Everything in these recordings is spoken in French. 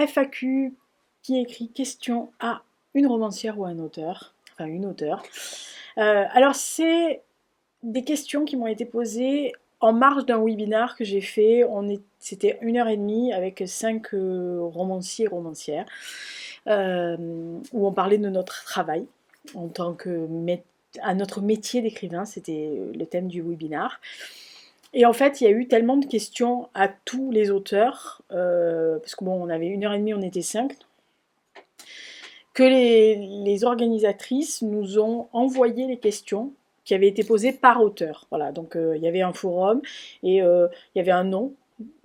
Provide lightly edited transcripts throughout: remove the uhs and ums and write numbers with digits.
FAQ qui écrit question à une romancière ou un auteur, enfin une auteure. Alors c'est des questions qui m'ont été posées en marge d'un webinar que j'ai fait. C'était 1 heure et demie avec 5 romanciers et romancières où on parlait de notre travail en tant que à notre métier d'écrivain, c'était le thème du webinar. Et en fait, il y a eu tellement de questions à tous les auteurs, parce que bon, on avait 1 heure et demie, on était 5, que les organisatrices nous ont envoyé les questions qui avaient été posées par auteur. Voilà, donc il y avait un forum et il y avait un nom,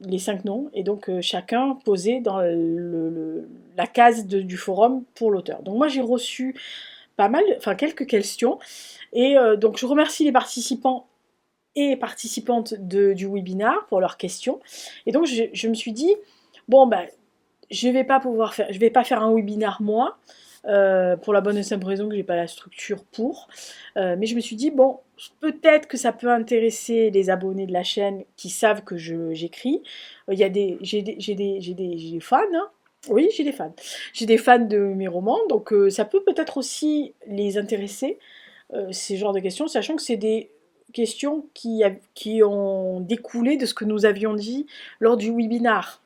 les 5 noms, et donc chacun posait dans la case du forum pour l'auteur. Donc moi j'ai reçu pas mal, enfin quelques questions, et donc je remercie les participants et participantes du webinar pour leurs questions. Et donc je me suis dit, bon ben, je vais pas faire un webinar moi, pour la bonne et simple raison que j'ai pas la structure pour. Mais je me suis dit, bon, peut-être que ça peut intéresser les abonnés de la chaîne qui savent que j'écris. J'ai des fans, hein. Oui, j'ai des fans. J'ai des fans de mes romans, donc ça peut peut-être aussi les intéresser, ces genres de questions, sachant que c'est des questions qui ont découlé de ce que nous avions dit lors du webinar.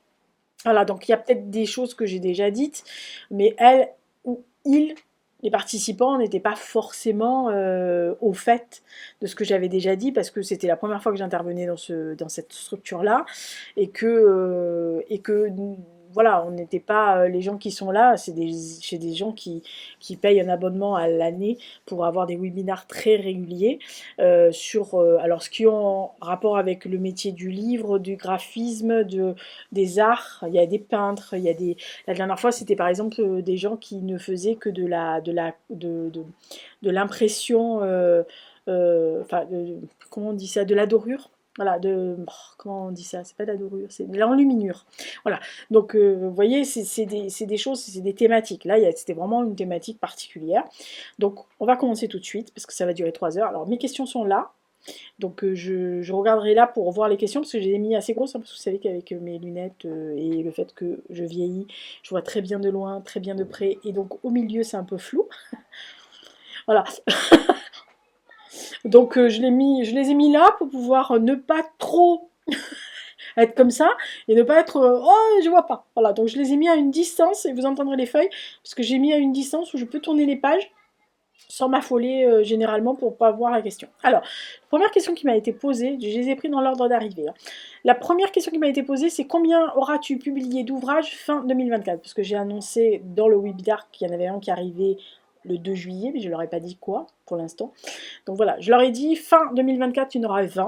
Voilà, donc il y a peut-être des choses que j'ai déjà dites, mais elles ou ils, les participants, n'étaient pas forcément au fait de ce que j'avais déjà dit, parce que c'était la première fois que j'intervenais dans cette structure-là, et que voilà, on n'était pas, les gens qui sont là, c'est des gens qui payent un abonnement à l'année pour avoir des webinars très réguliers alors ce qui ont rapport avec le métier du livre, du graphisme, des arts. Il y a des peintres, la dernière fois c'était par exemple des gens qui ne faisaient que de l'impression, enfin, comment on dit ça, de la dorure. Voilà, comment on dit ça, c'est pas de la dorure, c'est de l'enluminure. Voilà, donc vous voyez, c'est des choses, c'est des thématiques. Là, c'était vraiment une thématique particulière. Donc on va commencer tout de suite, parce que ça va durer 3 heures. Alors mes questions sont là. Donc je regarderai là pour voir les questions, parce que j'ai les mis assez grosses, hein, parce que vous savez qu'avec mes lunettes et le fait que je vieillis, je vois très bien de loin, très bien de près, et donc au milieu c'est un peu flou. Voilà. Donc je les ai mis là pour pouvoir ne pas trop être comme ça, et ne pas être oh je vois pas. Voilà, donc je les ai mis à une distance, et vous entendrez les feuilles, parce que j'ai mis à une distance où je peux tourner les pages sans m'affoler généralement pour pas voir la question. Alors, la première question qui m'a été posée, je les ai pris dans l'ordre d'arrivée, hein. La première question qui m'a été posée, c'est combien auras-tu publié d'ouvrages fin 2024? Parce que j'ai annoncé dans le webinar qu'il y en avait un qui arrivait le 2 juillet, mais je leur ai pas dit quoi pour l'instant. Donc voilà, je leur ai dit fin 2024, il y en aura 20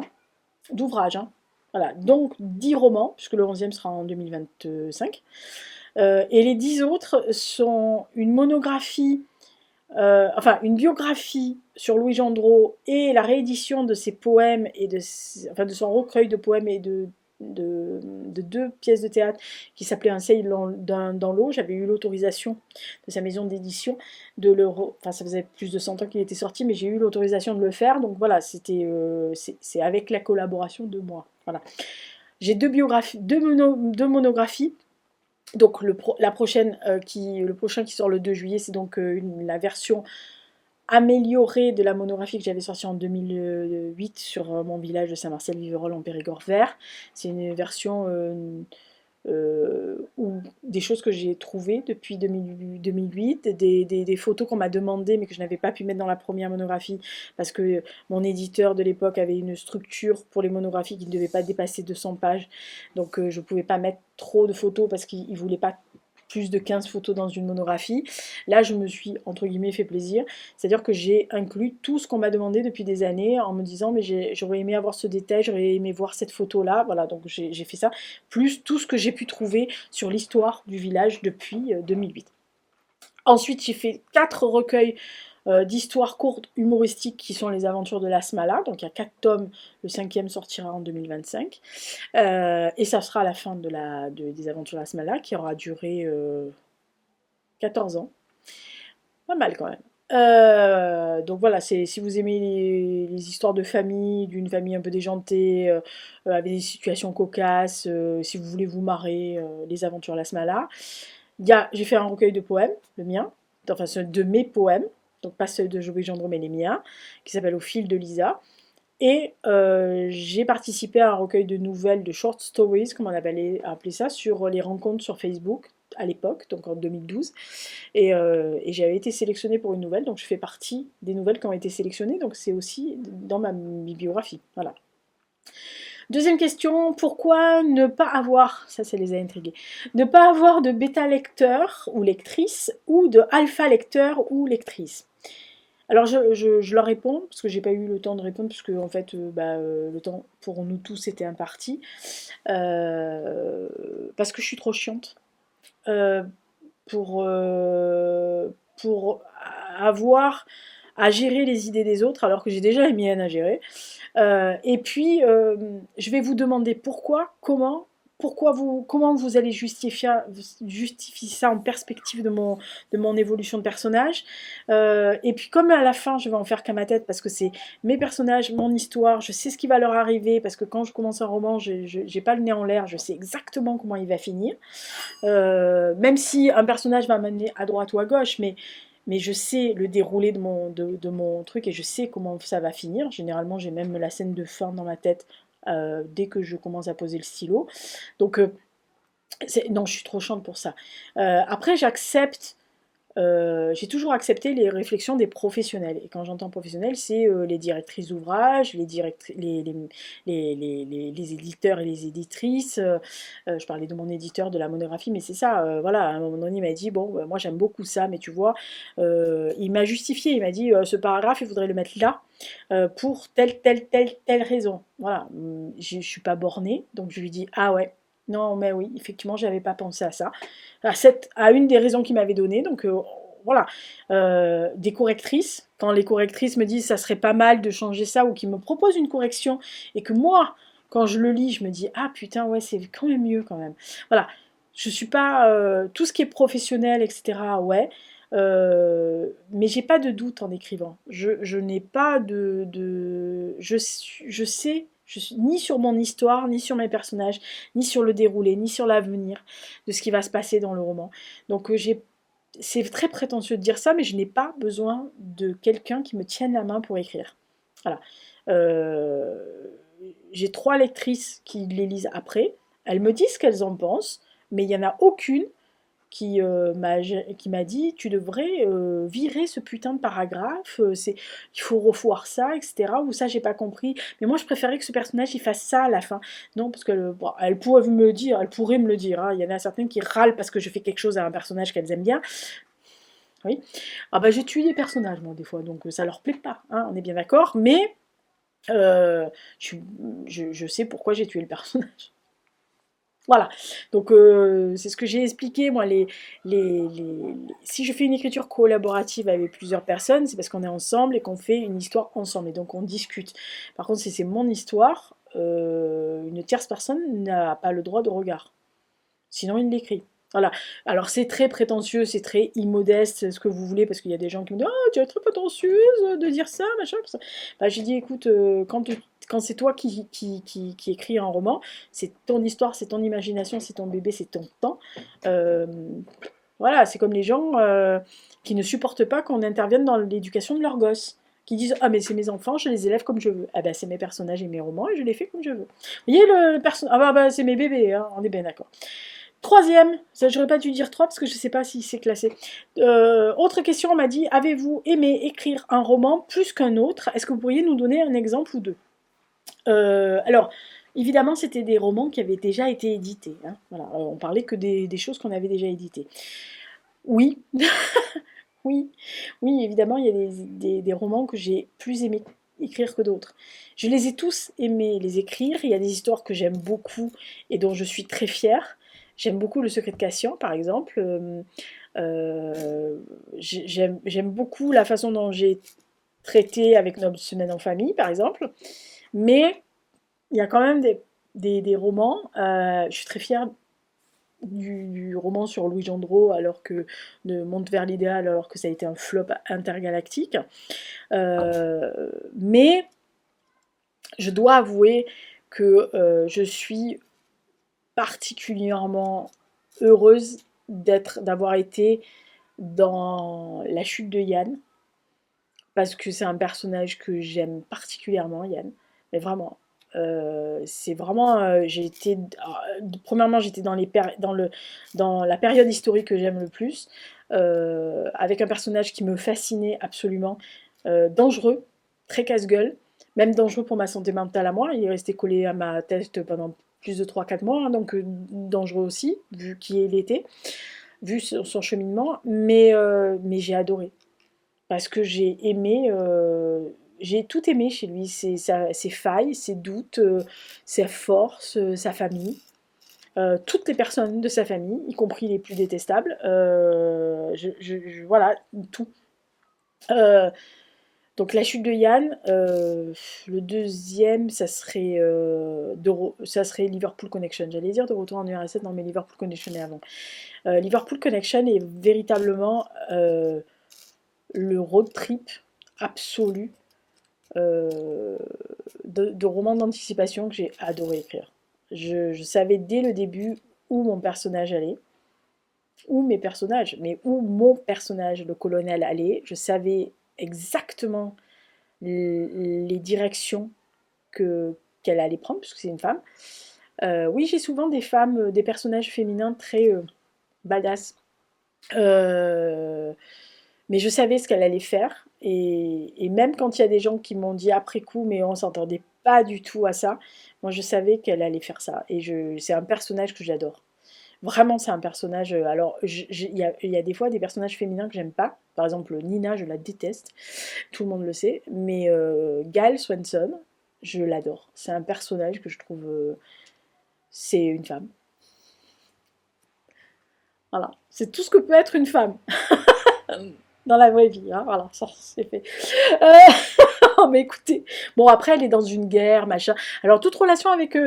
d'ouvrages, hein. Voilà, donc 10 romans, puisque le 11e sera en 2025. Et les 10 autres sont une monographie, enfin une biographie sur Louis Gendreau et la réédition de ses poèmes et de son recueil de poèmes et de 2 pièces de théâtre qui s'appelaient Un seuil dans l'eau. J'avais eu l'autorisation de sa maison d'édition enfin ça faisait plus de 100 ans qu'il était sorti, mais j'ai eu l'autorisation de le faire, donc voilà, c'est avec la collaboration de moi. Voilà. J'ai 2 monographies. Donc le prochain qui sort le 2 juillet, c'est donc la version améliorée de la monographie que j'avais sortie en 2008 sur mon village de Saint-Marcel-Viverolles en Périgord vert. C'est une version ou des choses que j'ai trouvées depuis 2008, des photos qu'on m'a demandées mais que je n'avais pas pu mettre dans la première monographie parce que mon éditeur de l'époque avait une structure pour les monographies qui ne devait pas dépasser 200 pages, donc je ne pouvais pas mettre trop de photos parce qu'il ne voulait pas plus de 15 photos dans une monographie. Là, je me suis, entre guillemets, fait plaisir. C'est-à-dire que j'ai inclus tout ce qu'on m'a demandé depuis des années en me disant, mais j'aurais aimé avoir ce détail, j'aurais aimé voir cette photo-là. Voilà, donc j'ai fait ça. Plus tout ce que j'ai pu trouver sur l'histoire du village depuis 2008. Ensuite, j'ai fait 4 recueils d'histoires courtes humoristiques qui sont les aventures de l'Asmala. Donc il y a 4 tomes, le 5e sortira en 2025. Et ça sera à la fin des aventures de l'Asmala qui aura duré 14 ans. Pas mal quand même. Donc voilà, si vous aimez les histoires de famille, d'une famille un peu déjantée, avec des situations cocasses, si vous voulez vous marrer, les aventures Lasmala. J'ai fait un recueil de poèmes, le mien, enfin de mes poèmes, donc pas ceux de Joël Gendreau mais les miens, qui s'appelle Au fil de Lisa. Et j'ai participé à un recueil de nouvelles, de short stories, comme on appelait ça, sur les rencontres sur Facebook à l'époque, donc en 2012. Et j'avais été sélectionnée pour une nouvelle, donc je fais partie des nouvelles qui ont été sélectionnées, donc c'est aussi dans ma bibliographie. Voilà. Deuxième question, pourquoi ne pas avoir, ça les a intrigués, ne pas avoir de bêta lecteur ou lectrice ou de alpha lecteur ou lectrice? Alors je leur réponds, parce que j'ai pas eu le temps de répondre, parce que en fait le temps pour nous tous était imparti, parce que je suis trop chiante. Euh, pour, euh, pour avoir à gérer les idées des autres, alors que j'ai déjà les miennes à gérer. Et puis, je vais vous demander comment vous allez justifier ça en perspective de mon évolution de personnage. Et puis, comme à la fin, je vais en faire qu'à ma tête, parce que c'est mes personnages, mon histoire, je sais ce qui va leur arriver, parce que quand je commence un roman, j'ai pas le nez en l'air, je sais exactement comment il va finir. Même si un personnage va m'amener à droite ou à gauche, mais je sais le déroulé de mon truc et je sais comment ça va finir. Généralement, j'ai même la scène de fin dans ma tête dès que je commence à poser le stylo. Donc, non, je suis trop chiante pour ça. Après, j'ai toujours accepté les réflexions des professionnels. Et quand j'entends professionnels, c'est les directrices d'ouvrage, les éditeurs et les éditrices. Je parlais de mon éditeur de la monographie, mais c'est ça. Voilà, à un moment donné, il m'a dit, bon, moi j'aime beaucoup ça, mais tu vois, il m'a justifié, il m'a dit, ce paragraphe, il faudrait le mettre là, pour telle raison. Voilà, je ne suis pas bornée, donc je lui dis, ah ouais. Non, mais oui, effectivement, j'avais pas pensé à ça. À une des raisons qu'il m'avait données. Donc voilà, des correctrices, quand les correctrices me disent ça serait pas mal de changer ça ou qu'ils me proposent une correction et que moi, quand je le lis, je me dis ah putain ouais c'est quand même mieux quand même. Voilà, je suis pas tout ce qui est professionnel etc. Ouais. Mais j'ai pas de doute en écrivant. Je n'ai pas je sais, je suis ni sur mon histoire, ni sur mes personnages, ni sur le déroulé, ni sur l'avenir de ce qui va se passer dans le roman. Donc c'est très prétentieux de dire ça, mais je n'ai pas besoin de quelqu'un qui me tienne la main pour écrire. Voilà. Euh, j'ai 3 lectrices qui les lisent après. Elles me disent ce qu'elles en pensent, mais il n'y en a aucune qui m'a dit tu devrais virer ce putain de paragraphe, il faut revoir ça, etc. Ou ça j'ai pas compris. Mais moi je préférais que ce personnage il fasse ça à la fin. Non, parce qu'elle bon, elle pourrait me le dire, elle pourrait me le dire. Hein. Il y en a certaines qui râlent parce que je fais quelque chose à un personnage qu'elles aiment bien. Oui. Ah bah j'ai tué des personnages moi des fois, donc ça leur plaît pas, hein, on est bien d'accord. Mais euh, je, je sais pourquoi j'ai tué le personnage. Voilà, donc c'est ce que j'ai expliqué, moi, si je fais une écriture collaborative avec plusieurs personnes, c'est parce qu'on est ensemble et qu'on fait une histoire ensemble, et donc on discute. Par contre, si c'est mon histoire, une tierce personne n'a pas le droit de regard, sinon il l'écrit. Voilà, alors c'est très prétentieux, c'est très immodeste, ce que vous voulez, parce qu'il y a des gens qui me disent «Oh, tu es très prétentieuse de dire ça, machin, tout ça». Bah, j'ai dit «Écoute, quand c'est toi qui écris un roman, c'est ton histoire, c'est ton imagination, c'est ton bébé, c'est ton temps. Euh, voilà, c'est comme les gens qui ne supportent pas qu'on intervienne dans l'éducation de leurs gosses. Qui disent ah mais c'est mes enfants, je les élève comme je veux. Ah ben c'est mes personnages et mes romans et je les fais comme je veux. Vous voyez le personnage ah bah c'est mes bébés, hein, on est bien d'accord. Troisième, ça j'aurais pas dû dire 3 parce que je sais pas si c'est classé. Autre question, on m'a dit avez-vous aimé écrire un roman plus qu'un autre? Est-ce que vous pourriez nous donner un exemple ou deux? Alors, évidemment, c'était des romans qui avaient déjà été édités. Hein. Voilà, on parlait que des choses qu'on avait déjà éditées. Oui, oui, oui, évidemment, il y a des romans que j'ai plus aimé écrire que d'autres. Je les ai tous aimés les écrire. Il y a des histoires que j'aime beaucoup et dont je suis très fière. J'aime beaucoup Le Secret de Cassian, par exemple. J'aime beaucoup la façon dont j'ai traité avec Notre Semaine en famille, par exemple. Mais il y a quand même des romans, je suis très fière du roman sur Louis Gendreau, alors que de Monte vers l'idéal, alors que ça a été un flop intergalactique. Mais je dois avouer que je suis particulièrement heureuse d'avoir été dans La chute de Yann, parce que c'est un personnage que j'aime particulièrement, Yann, mais vraiment. C'est vraiment, j'ai été, premièrement, j'étais dans la période historique que j'aime le plus, avec un personnage qui me fascinait absolument, dangereux, très casse-gueule, même dangereux pour ma santé mentale à moi. Il est resté collé à ma tête pendant plus de 3 4 mois, hein, donc dangereux aussi, vu qui il était, vu son cheminement, mais j'ai adoré parce que j'ai tout aimé chez lui, ses failles, ses doutes, ses forces, sa famille, toutes les personnes de sa famille, y compris les plus détestables, voilà, tout. Euh, donc la chute de Yann, le deuxième, ça serait Liverpool Connection. J'allais dire de retour en URSS, non mais Liverpool Connection est avant. Liverpool Connection est véritablement le road trip absolu de romans d'anticipation que j'ai adoré écrire. Je savais dès le début où mon personnage allait, où mes personnages, mais où mon personnage, le colonel, allait. Je savais exactement les directions qu'elle allait prendre, puisque c'est une femme. Oui, j'ai souvent des femmes, des personnages féminins très badass. Euh, mais je savais ce qu'elle allait faire. Et même quand il y a des gens qui m'ont dit après coup, mais on s'entendait pas du tout à ça, moi je savais qu'elle allait faire ça. Et c'est un personnage que j'adore. Vraiment, c'est un personnage. Alors, il y a des fois des personnages féminins que j'aime pas. Par exemple, Nina, je la déteste. Tout le monde le sait. Mais Gal Swanson, je l'adore. C'est un personnage que je trouve. C'est une femme. Voilà. C'est tout ce que peut être une femme dans la vraie vie. Hein. Voilà, ça c'est fait. Euh, oh, mais écoutez. Bon, après, elle est dans une guerre, machin. Alors, toute relation avec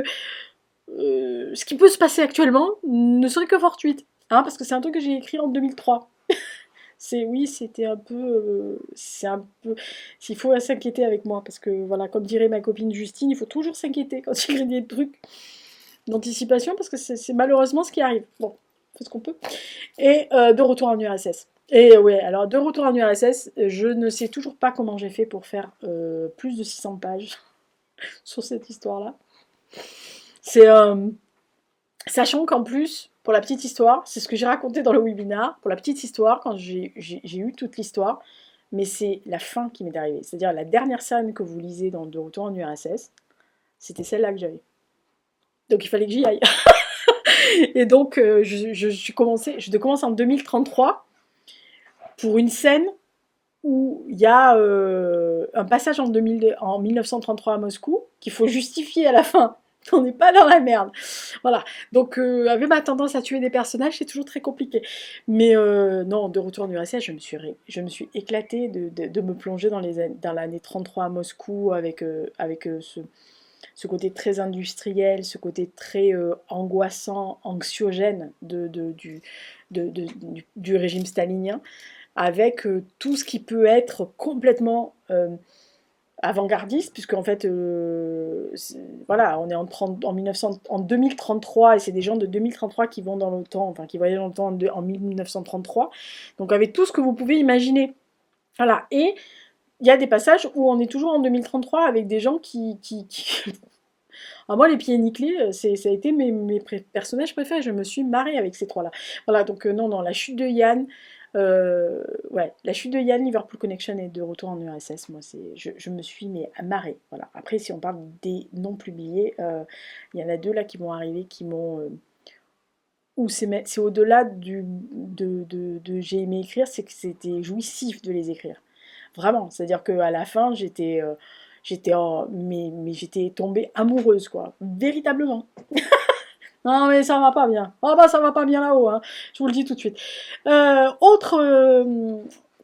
ce qui peut se passer actuellement ne serait que fortuite. Hein, parce que c'est un truc que j'ai écrit en 2003. Oui, c'était un peu, c'est un peu, s'il faut s'inquiéter avec moi, parce que voilà, comme dirait ma copine Justine, il faut toujours s'inquiéter quand il y a des trucs d'anticipation, parce que c'est malheureusement ce qui arrive. Bon, on fait ce qu'on peut. Et de retour en URSS. Et ouais, alors de retour en URSS, je ne sais toujours pas comment j'ai fait pour faire plus de 600 pages sur cette histoire-là. C'est sachant qu'en plus, pour la petite histoire, c'est ce que j'ai raconté dans le webinar, pour la petite histoire, quand j'ai eu toute l'histoire, mais c'est la fin qui m'est arrivée. C'est-à-dire la dernière scène que vous lisez dans De retour en URSS, c'était celle-là que j'avais. Donc il fallait que j'y aille. Et donc je commence en 2033 pour une scène où il y a un passage en 1933 à Moscou qu'il faut justifier à la fin. On n'est pas dans la merde. Voilà. Donc, avec ma tendance à tuer des personnages, c'est toujours très compliqué. Mais non, de retour en URSS, je me suis éclatée de me plonger dans l'année 33 à Moscou avec ce côté très industriel, ce côté très angoissant, anxiogène du régime stalinien, avec tout ce qui peut être complètement avant-gardiste, puisque en fait, voilà, on est en 2033, et c'est des gens de 2033 qui vont dans le temps, enfin qui voyagent dans le temps en 1933, donc avec tout ce que vous pouvez imaginer. Voilà, et il y a des passages où on est toujours en 2033 avec des gens Alors moi, les pieds nickelés, ça a été mes personnages préférés. Je me suis marrée avec ces trois-là. Voilà, donc non, non, la chute de Yann, ouais, la chute de Yann, Liverpool Connection est de retour en URSS. Moi, je me suis marrée. Voilà. Après, si on parle des non publiés, il y en a deux là qui vont arriver, qui m'ont où c'est au-delà de j'ai aimé écrire, c'est que c'était jouissif de les écrire. Vraiment, c'est-à-dire qu'à la fin, mais j'étais tombée amoureuse, quoi. Véritablement. Non, mais ça va pas bien. Ah bah ça va pas bien là-haut, hein. Je vous le dis tout de suite. Autre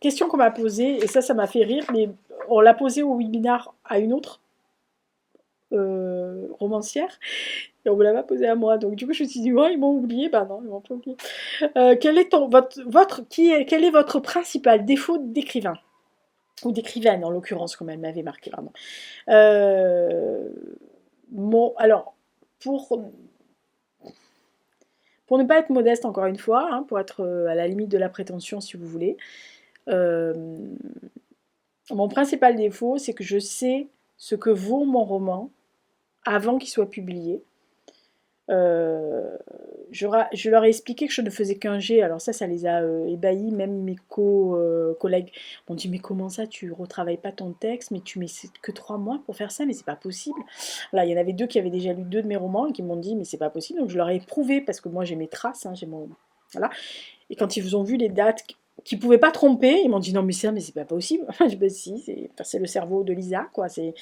question qu'on m'a posée, et ça m'a fait rire, mais on l'a posée au webinar à une autre romancière. Et on me l'a pas posé à moi. Donc du coup, je me suis dit, ouais, ils m'ont oublié. Bah non, ils m'ont pas oublié. Quel est votre principal défaut d'écrivain? Ou d'écrivaine, en l'occurrence, comme elle m'avait marqué, pardon. Euh, alors, pour, pour ne pas être modeste, encore une fois, hein, pour être à la limite de la prétention, si vous voulez, euh, mon principal défaut, c'est que je sais ce que vaut mon roman avant qu'il soit publié. Euh, je leur ai expliqué que je ne faisais qu'un jet, alors ça les a ébahis, même mes collègues m'ont dit mais comment ça tu retravailles pas ton texte, mais tu mets que 3 mois pour faire ça, mais c'est pas possible. Voilà, il y en avait 2 qui avaient déjà lu 2 de mes romans et qui m'ont dit mais c'est pas possible, donc je leur ai prouvé parce que moi j'ai mes traces, hein, j'ai mon... Voilà. Et quand ils ont vu les dates qui ne pouvaient pas tromper, ils m'ont dit non mais c'est pas possible. Je dis bah si, c'est le cerveau de Lisa, quoi. C'est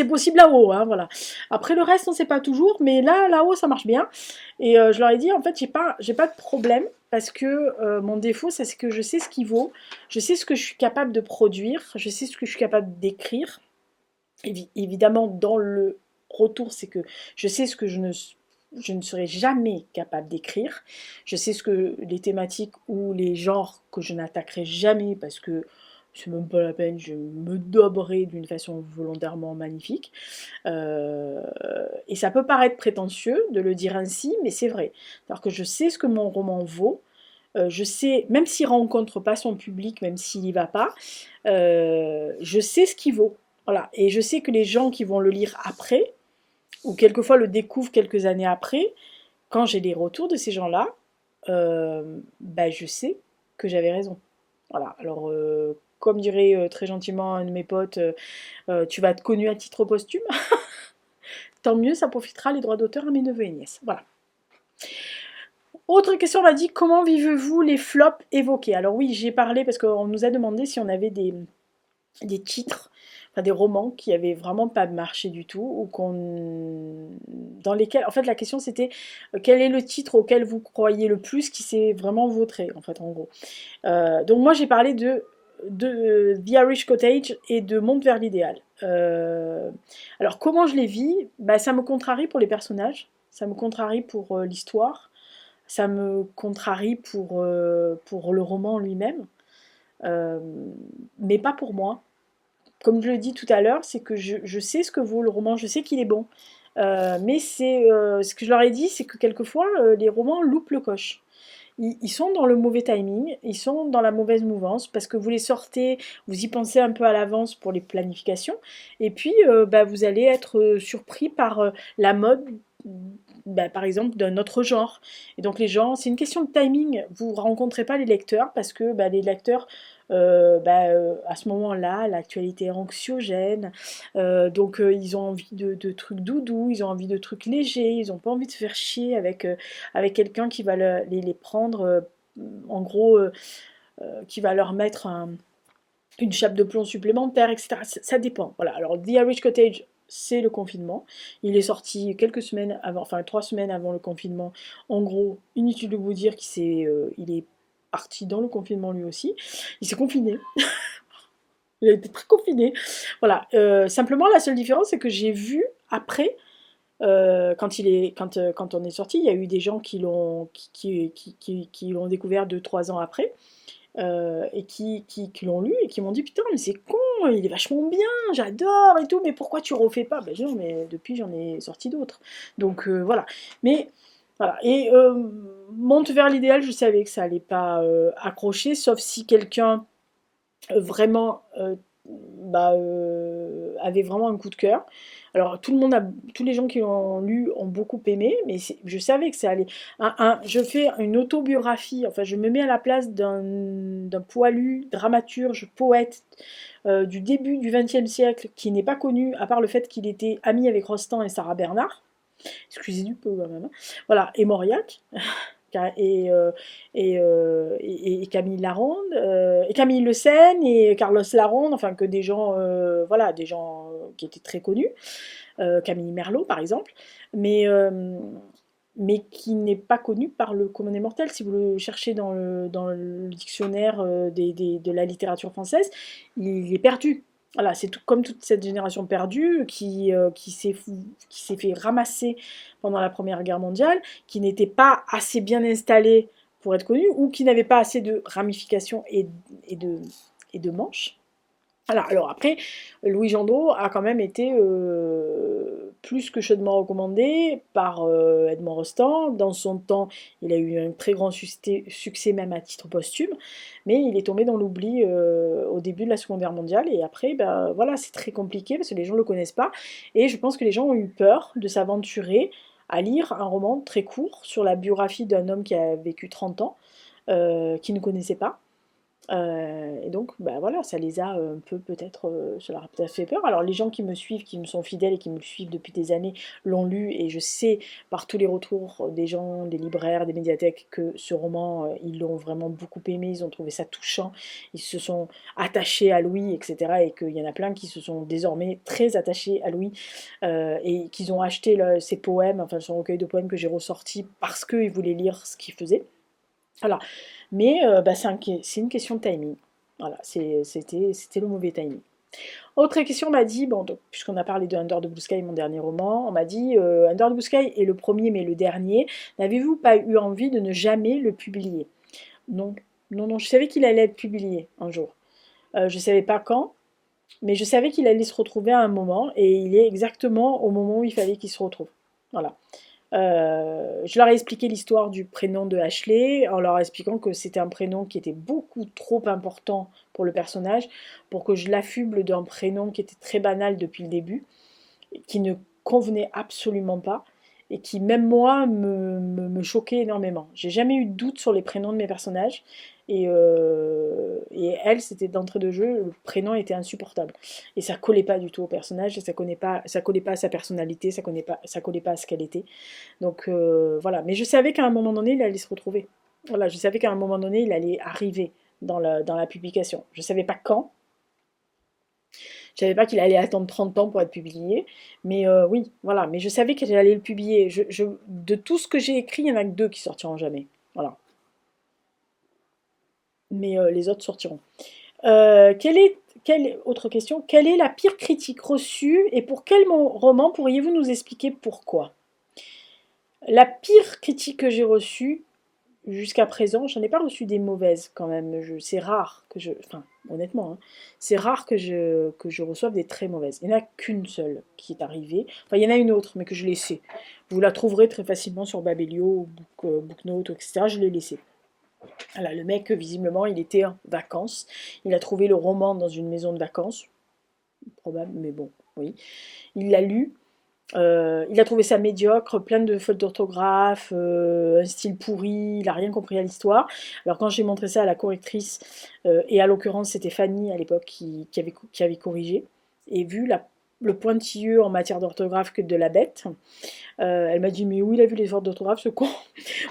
possible là-haut, hein, voilà. Après le reste on ne sait pas toujours, mais là-haut ça marche bien. Et je leur ai dit en fait j'ai pas de problème parce que mon défaut c'est que je sais ce qu'il vaut, je sais ce que je suis capable de produire, je sais ce que je suis capable d'écrire. Évidemment dans le retour c'est que je sais ce que je ne serai jamais capable d'écrire. Je sais ce que les thématiques ou les genres que je n'attaquerai jamais parce que c'est même pas la peine, je me dauberai d'une façon volontairement magnifique. Et ça peut paraître prétentieux de le dire ainsi, mais c'est vrai. Alors que je sais ce que mon roman vaut, je sais, même s'il rencontre pas son public, même s'il y va pas, je sais ce qu'il vaut. Voilà. Et je sais que les gens qui vont le lire après, ou quelquefois le découvrent quelques années après, quand j'ai les retours de ces gens-là, bah, je sais que j'avais raison. Voilà, alors comme dirait très gentiment un de mes potes, tu vas être connu à titre posthume, tant mieux, ça profitera les droits d'auteur à mes neveux et nièces. Voilà. Autre question, on m'a dit comment vivez-vous les flops évoqués? Alors oui, j'ai parlé parce qu'on nous a demandé si on avait des titres, enfin des romans qui avaient vraiment pas marché du tout, ou dans lesquels, en fait la question c'était quel est le titre auquel vous croyez le plus qui s'est vraiment vautré, en fait en gros. Donc moi j'ai parlé de The Irish Cottage et de Monte vers l'idéal. Alors comment je les vis? Bah, ça me contrarie pour les personnages, ça me contrarie pour l'histoire, ça me contrarie pour le roman lui-même, euh, mais pas pour moi. Comme je le dis tout à l'heure, c'est que je sais ce que vaut le roman, je sais qu'il est bon. Mais c'est ce que je leur ai dit, c'est que quelquefois les romans loupent le coche. Ils sont dans le mauvais timing, ils sont dans la mauvaise mouvance parce que vous les sortez, vous y pensez un peu à l'avance pour les planifications, et puis bah, vous allez être surpris par la mode, bah, par exemple, d'un autre genre. Et donc les gens, c'est une question de timing, vous ne rencontrez pas les lecteurs parce que bah, les lecteurs, à ce moment-là, l'actualité est anxiogène, donc ils ont envie de trucs doudous, ils ont envie de trucs légers, ils n'ont pas envie de se faire chier avec quelqu'un qui va les prendre, en gros, qui va leur mettre une chape de plomb supplémentaire, etc. Ça dépend. Voilà. Alors, The Irish Cottage, c'est le confinement. Il est sorti quelques semaines avant, enfin 3 semaines avant le confinement. En gros, inutile de vous dire il est parti dans le confinement lui aussi. Il s'est confiné. Il a été très confiné. Voilà. Simplement, la seule différence, c'est que j'ai vu après quand on est sorti, il y a eu des gens qui l'ont découvert 2 3 ans après et qui l'ont lu et qui m'ont dit putain mais c'est con, il est vachement bien, j'adore et tout, mais pourquoi tu refais pas? Ben non mais depuis j'en ai sorti d'autres. Donc voilà. Mais voilà. Et Monte vers l'idéal, je savais que ça allait pas accrocher, sauf si quelqu'un vraiment avait vraiment un coup de cœur. Alors tous les gens qui l'ont lu ont beaucoup aimé, mais je savais que ça allait. Je fais une autobiographie, enfin je me mets à la place d'un poilu, dramaturge, poète du début du XXe siècle qui n'est pas connu, à part le fait qu'il était ami avec Rostand et Sarah Bernard. Excusez du peu quand même. Hein. Voilà, et Mauriac et, et Camille Laronde, et Camille Le Seine et Carlos Laronde, enfin que des gens, voilà, des gens qui étaient très connus, Camille Merlot par exemple, mais qui n'est pas connu par le commun des mortels. Si vous le cherchez dans le dictionnaire de la littérature française, il est perdu. Voilà, c'est tout comme toute cette génération perdue qui s'est fait ramasser pendant la Première Guerre mondiale, qui n'était pas assez bien installée pour être connue, ou qui n'avait pas assez de ramifications et et de manches. Alors après, Louis Jandot a quand même été plus que chaudement recommandé par Edmond Rostand. Dans son temps, il a eu un très grand succès même à titre posthume, mais il est tombé dans l'oubli au début de la Seconde Guerre mondiale, et après, ben, voilà, c'est très compliqué parce que les gens ne le connaissent pas, et je pense que les gens ont eu peur de s'aventurer à lire un roman très court sur la biographie d'un homme qui a vécu 30 ans, qu'ils ne connaissaient pas. Et donc, bah voilà, ça les a un peu peut-être, ça leur a peut-être fait peur. Alors les gens qui me suivent, qui me sont fidèles et qui me suivent depuis des années, l'ont lu et je sais par tous les retours des gens, des libraires, des médiathèques que ce roman, ils l'ont vraiment beaucoup aimé, ils ont trouvé ça touchant, ils se sont attachés à Louis, etc. Et qu'il y en a plein qui se sont désormais très attachés à Louis et qu'ils ont acheté ses poèmes, enfin son recueil de poèmes que j'ai ressorti parce qu'ils voulaient lire ce qu'il faisait. Voilà. Mais bah, c'est une question de timing. Voilà, c'était le mauvais timing. Autre question, on m'a dit, bon, puisqu'on a parlé de Under the Blue Sky, mon dernier roman, on m'a dit, Under the Blue Sky est le premier, mais le dernier. N'avez-vous pas eu envie de ne jamais le publier? Non, non, non, je savais qu'il allait être publié un jour. Je ne savais pas quand, mais je savais qu'il allait se retrouver à un moment, et il est exactement au moment où il fallait qu'il se retrouve. Voilà. Je leur ai expliqué l'histoire du prénom de Ashley en leur expliquant que c'était un prénom qui était beaucoup trop important pour le personnage pour que je l'affuble d'un prénom qui était très banal depuis le début, qui ne convenait absolument pas et qui, même moi, me choquait énormément. J'ai jamais eu de doute sur les prénoms de mes personnages et elle, c'était d'entrée de jeu, le prénom était insupportable. Et ça collait pas du tout au personnage, et ça collait pas à sa personnalité, ça collait pas à ce qu'elle était. Donc voilà, mais je savais qu'à un moment donné, il allait se retrouver. Voilà, je savais qu'à un moment donné, il allait arriver dans la publication. Je savais pas quand, je savais pas qu'il allait attendre 30 ans pour être publié, mais oui, voilà. Mais je savais qu'il allait le publier. De tout ce que j'ai écrit, il y en a que deux qui sortiront jamais. Voilà. Mais les autres sortiront. Autre question, quelle est la pire critique reçue et pour quel roman pourriez-vous nous expliquer pourquoi? La pire critique que j'ai reçue, jusqu'à présent, j'en ai pas reçu des mauvaises quand même. C'est rare que je. Enfin, honnêtement, hein, c'est rare que je reçoive des très mauvaises. Il n'y en a qu'une seule qui est arrivée. Enfin, il y en a une autre, mais que je l'ai laissée. Vous la trouverez très facilement sur Babelio, Booknote, etc. Je l'ai laissée. Voilà, le mec, visiblement, il était en vacances. Il a trouvé le roman dans une maison de vacances. Probable, mais bon, oui. Il l'a lu. Il a trouvé ça médiocre, plein de fautes d'orthographe, un style pourri, il n'a rien compris à l'histoire. Alors quand j'ai montré ça à la correctrice, et à l'occurrence c'était Fanny à l'époque qui avait corrigé, et vu le pointilleux en matière d'orthographe que de la bête, elle m'a dit mais où il a vu les fautes d'orthographe ce con.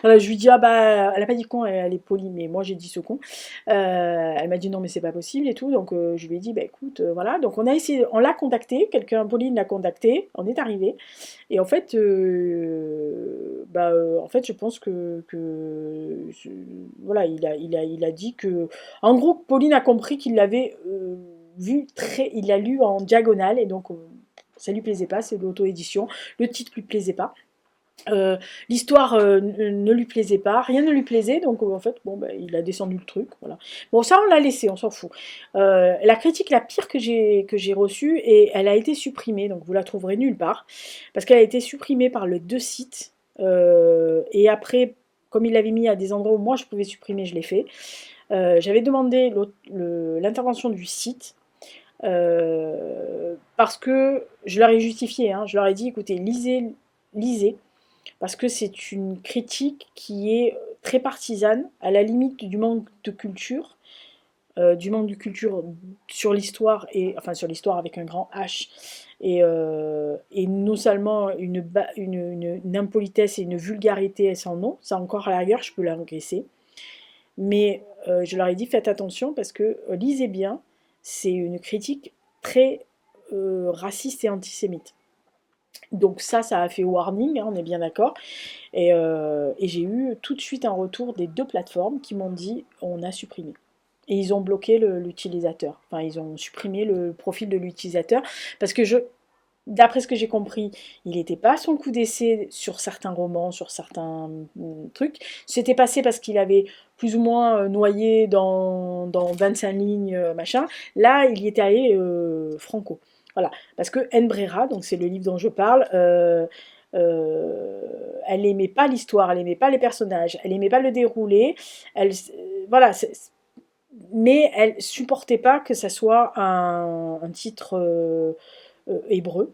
Voilà, je lui dis ah bah elle a pas dit con, elle est polie, mais moi j'ai dit ce con. Elle m'a dit non mais c'est pas possible et tout, donc je lui ai dit bah écoute voilà, donc on a essayé, on l'a contacté, quelqu'un, Pauline l'a contacté, on est arrivé et en fait en fait je pense voilà il a dit que en gros Pauline a compris qu'il l'avait il l'a lu en diagonale et donc ça lui plaisait pas, c'est de l'auto-édition, le titre lui plaisait pas. L'histoire ne lui plaisait pas, rien ne lui plaisait, donc en fait, bon, bah, il a descendu le truc, voilà. Bon, ça, on l'a laissé, on s'en fout. La critique la pire que j'ai reçue, et elle a été supprimée, donc vous la trouverez nulle part, parce qu'elle a été supprimée par les deux sites, et après, comme il l'avait mis à des endroits où moi je pouvais supprimer, je l'ai fait. J'avais demandé l'intervention du site, parce que je leur ai justifié, hein, je leur ai dit, écoutez, lisez, parce que c'est une critique qui est très partisane, à la limite du manque de culture, du manque de culture sur l'histoire, et enfin sur l'histoire avec un grand H, et non seulement une impolitesse et une vulgarité sans nom, ça encore à la rigueur je peux l'encaisser, mais je leur ai dit faites attention parce que lisez bien, c'est une critique très raciste et antisémite. Donc ça a fait warning, hein, on est bien d'accord. Et j'ai eu tout de suite un retour des deux plateformes qui m'ont dit on a supprimé. Et ils ont bloqué l'utilisateur. Enfin, ils ont supprimé le profil de l'utilisateur parce que d'après ce que j'ai compris, il n'était pas à son coup d'essai sur certains romans, sur certains trucs. C'était passé parce qu'il avait plus ou moins noyé dans 25 lignes, machin. Là, il y était allé franco. Voilà. Parce que Nbrera, donc c'est le livre dont je parle, elle n'aimait pas l'histoire, elle n'aimait pas les personnages, elle n'aimait pas le déroulé. Voilà, mais elle supportait pas que ça soit un titre hébreu.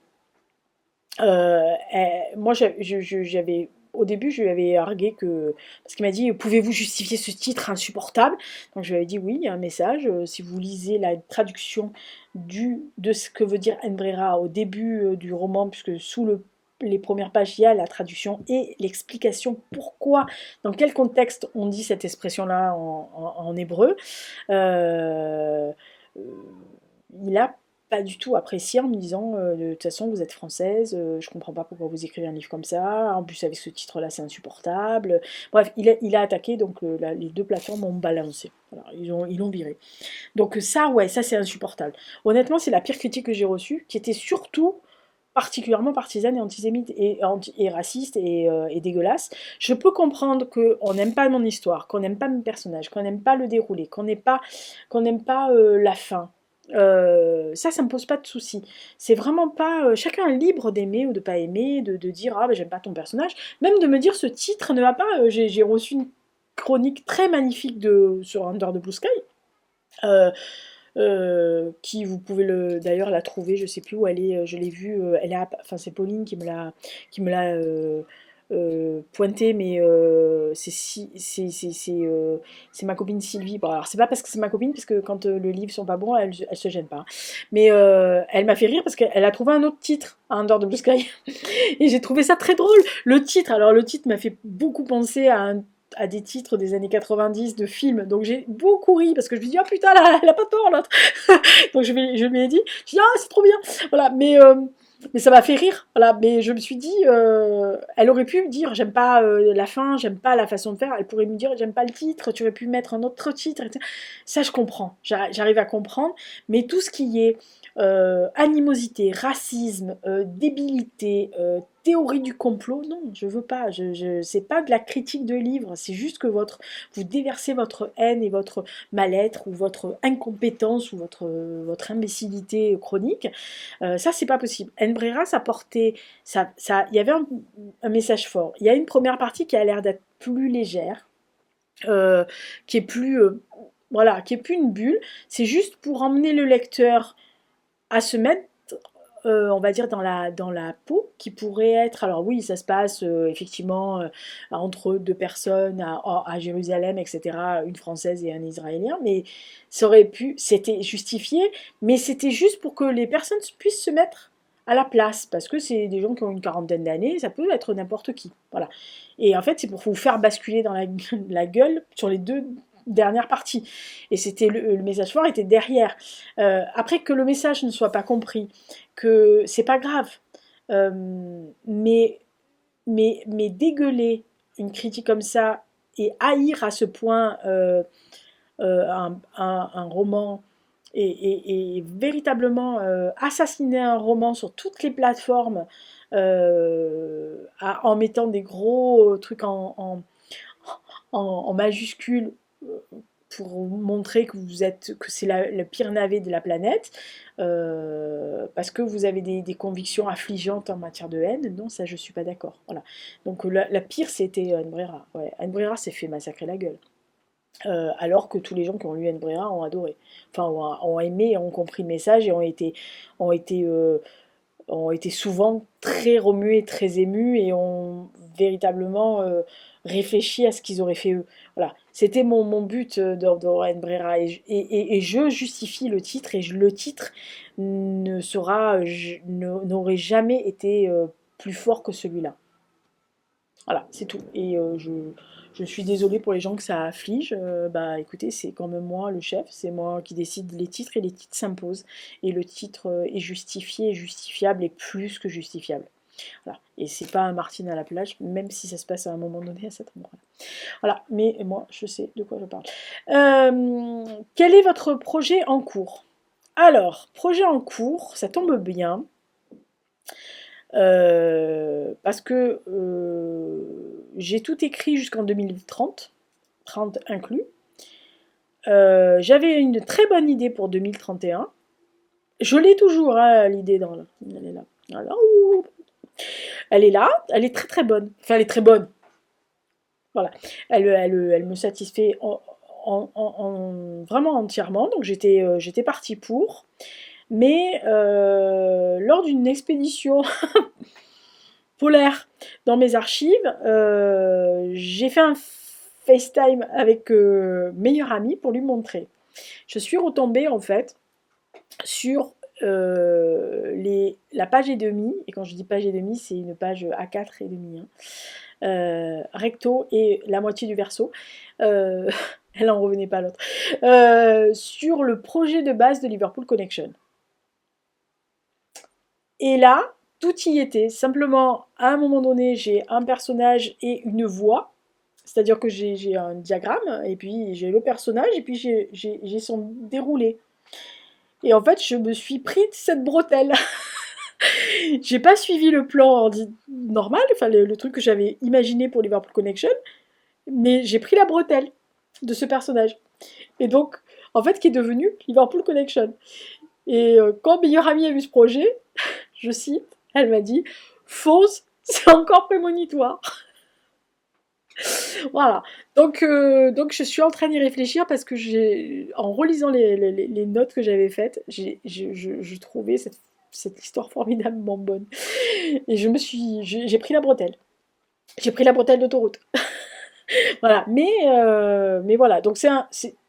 Moi, j'avais au début, je lui avais argué que parce qu'il m'a dit pouvez-vous justifier ce titre insupportable? Donc je lui avais dit oui, il y a un message. Si vous lisez la traduction de ce que veut dire Nbrera au début du roman, puisque sous les premières pages, il y a la traduction et l'explication pourquoi, dans quel contexte on dit cette expression-là en hébreu. Euh, euh, il a pas du tout apprécié en me disant de toute façon vous êtes française, je comprends pas pourquoi vous écrivez un livre comme ça, en plus avec ce titre-là c'est insupportable. Bref, il a attaqué, donc les deux plateformes ont balancé. Voilà, ils l'ont viré. Donc ça, ouais, ça c'est insupportable. Honnêtement, c'est la pire critique que j'ai reçue, qui était surtout particulièrement partisane et antisémite et raciste et dégueulasse. Je peux comprendre qu'on n'aime pas mon histoire, qu'on n'aime pas mes personnages, qu'on n'aime pas le déroulé, qu'on n'aime pas la fin. Ça me pose pas de soucis. C'est vraiment pas. Chacun est libre d'aimer ou de pas aimer, de dire ah ben j'aime pas ton personnage, même de me dire ce titre ne va pas. J'ai reçu une chronique très magnifique sur Under the Blue Sky. Euh, qui vous pouvez d'ailleurs la trouver, je sais plus où elle est, je l'ai vue, enfin c'est Pauline qui me l'a pointé, mais c'est ma copine Sylvie. Bon, alors c'est pas parce que c'est ma copine, parce que quand le livre sont pas bons, elle se gêne pas. Mais elle m'a fait rire parce qu'elle a trouvé un autre titre à Under the Blue Sky. Et j'ai trouvé ça très drôle. Le titre m'a fait beaucoup penser à des titres des années 90 de films. Donc j'ai beaucoup ri parce que je me dis, oh putain, elle a pas tort l'autre. Donc je lui ai dit, ah, c'est trop bien. Voilà, mais ça m'a fait rire. Voilà, mais je me suis dit, elle aurait pu me dire, j'aime pas la fin, j'aime pas la façon de faire. Elle pourrait me dire, j'aime pas le titre, tu aurais pu mettre un autre titre. Etc. Ça, je comprends. J'arrive à comprendre. Mais tout ce qui est animosité, racisme, débilité, théorie du complot, non, je veux pas. C'est pas de la critique de livre, c'est juste que vous déversez votre haine et votre mal-être ou votre incompétence ou votre imbécilité chronique. Ça, c'est pas possible. Nbrera, il y avait un message fort. Il y a une première partie qui a l'air d'être plus légère, qui est plus, voilà, qui est plus une bulle. C'est juste pour emmener le lecteur à se mettre, on va dire, dans la peau, qui pourrait être, alors oui, ça se passe effectivement entre deux personnes à Jérusalem, etc., une Française et un Israélien, mais c'était justifié, mais c'était juste pour que les personnes puissent se mettre à la place, parce que c'est des gens qui ont une quarantaine d'années, ça peut être n'importe qui, voilà. Et en fait, c'est pour vous faire basculer dans la gueule sur les deux dernières parties. Et c'était le message fort était derrière. Après que le message ne soit pas compris, que c'est pas grave, mais, mais dégueuler une critique comme ça et haïr à ce point un roman et véritablement assassiner un roman sur toutes les plateformes en mettant des gros trucs en majuscules pour montrer que c'est le pire navet de la planète, parce que vous avez des convictions affligeantes en matière de haine. Non, ça je suis pas d'accord. Voilà. Donc la pire c'était Anne Brera. Ouais, Anne Brera s'est fait massacrer la gueule. Alors que tous les gens qui ont lu Anne Brera ont adoré. Enfin, ont aimé, ont compris le message et ont été, ont été souvent très remués, très émus et ont véritablement réfléchi à ce qu'ils auraient fait eux. Voilà, c'était mon but dans Anne Brera et je justifie le titre et le titre n'aurait jamais été plus fort que celui-là. Voilà, c'est tout. Et je suis désolée pour les gens que ça afflige. Bah écoutez, c'est quand même moi le chef, c'est moi qui décide les titres et les titres s'imposent. Et le titre est justifié, est justifiable et plus que justifiable. Voilà. Et c'est pas un Martine à la plage, même si ça se passe à un moment donné à cet endroit-là. Voilà, mais moi, je sais de quoi je parle. Quel est votre projet en cours? Alors, projet en cours, ça tombe bien, parce que j'ai tout écrit jusqu'en 2030, 30 inclus. J'avais une très bonne idée pour 2031. Je l'ai toujours, hein, l'idée dans là. Elle est là. Alors, elle est là, elle est très très bonne. Enfin, elle est très bonne. Voilà. Elle me satisfait vraiment entièrement. Donc j'étais partie pour. Mais lors d'une expédition polaire dans mes archives, j'ai fait un FaceTime avec meilleur ami pour lui montrer. Je suis retombée en fait sur la page et demi, et quand je dis page et demi, c'est une page A4 et demi, hein, recto et la moitié du verso. Elle n'en revenait pas à l'autre. Sur le projet de base de Liverpool Connection. Et là, tout y était. Simplement, à un moment donné, j'ai un personnage et une voix. C'est-à-dire que j'ai un diagramme, et puis j'ai le personnage, et puis j'ai son déroulé. Et en fait, je me suis pris de cette bretelle. J'ai pas suivi le plan normal, enfin le truc que j'avais imaginé pour Liverpool Connection, mais j'ai pris la bretelle de ce personnage. Et donc, en fait, qui est devenu Liverpool Connection. Et quand meilleure amie a vu ce projet, je cite, elle m'a dit « Fonce, c'est encore prémonitoire ». Voilà. Donc je suis en train d'y réfléchir parce que en relisant les notes que j'avais faites, je trouvais cette histoire formidablement bonne. Et j'ai pris la bretelle. J'ai pris la bretelle d'autoroute. Voilà. Mais voilà. Donc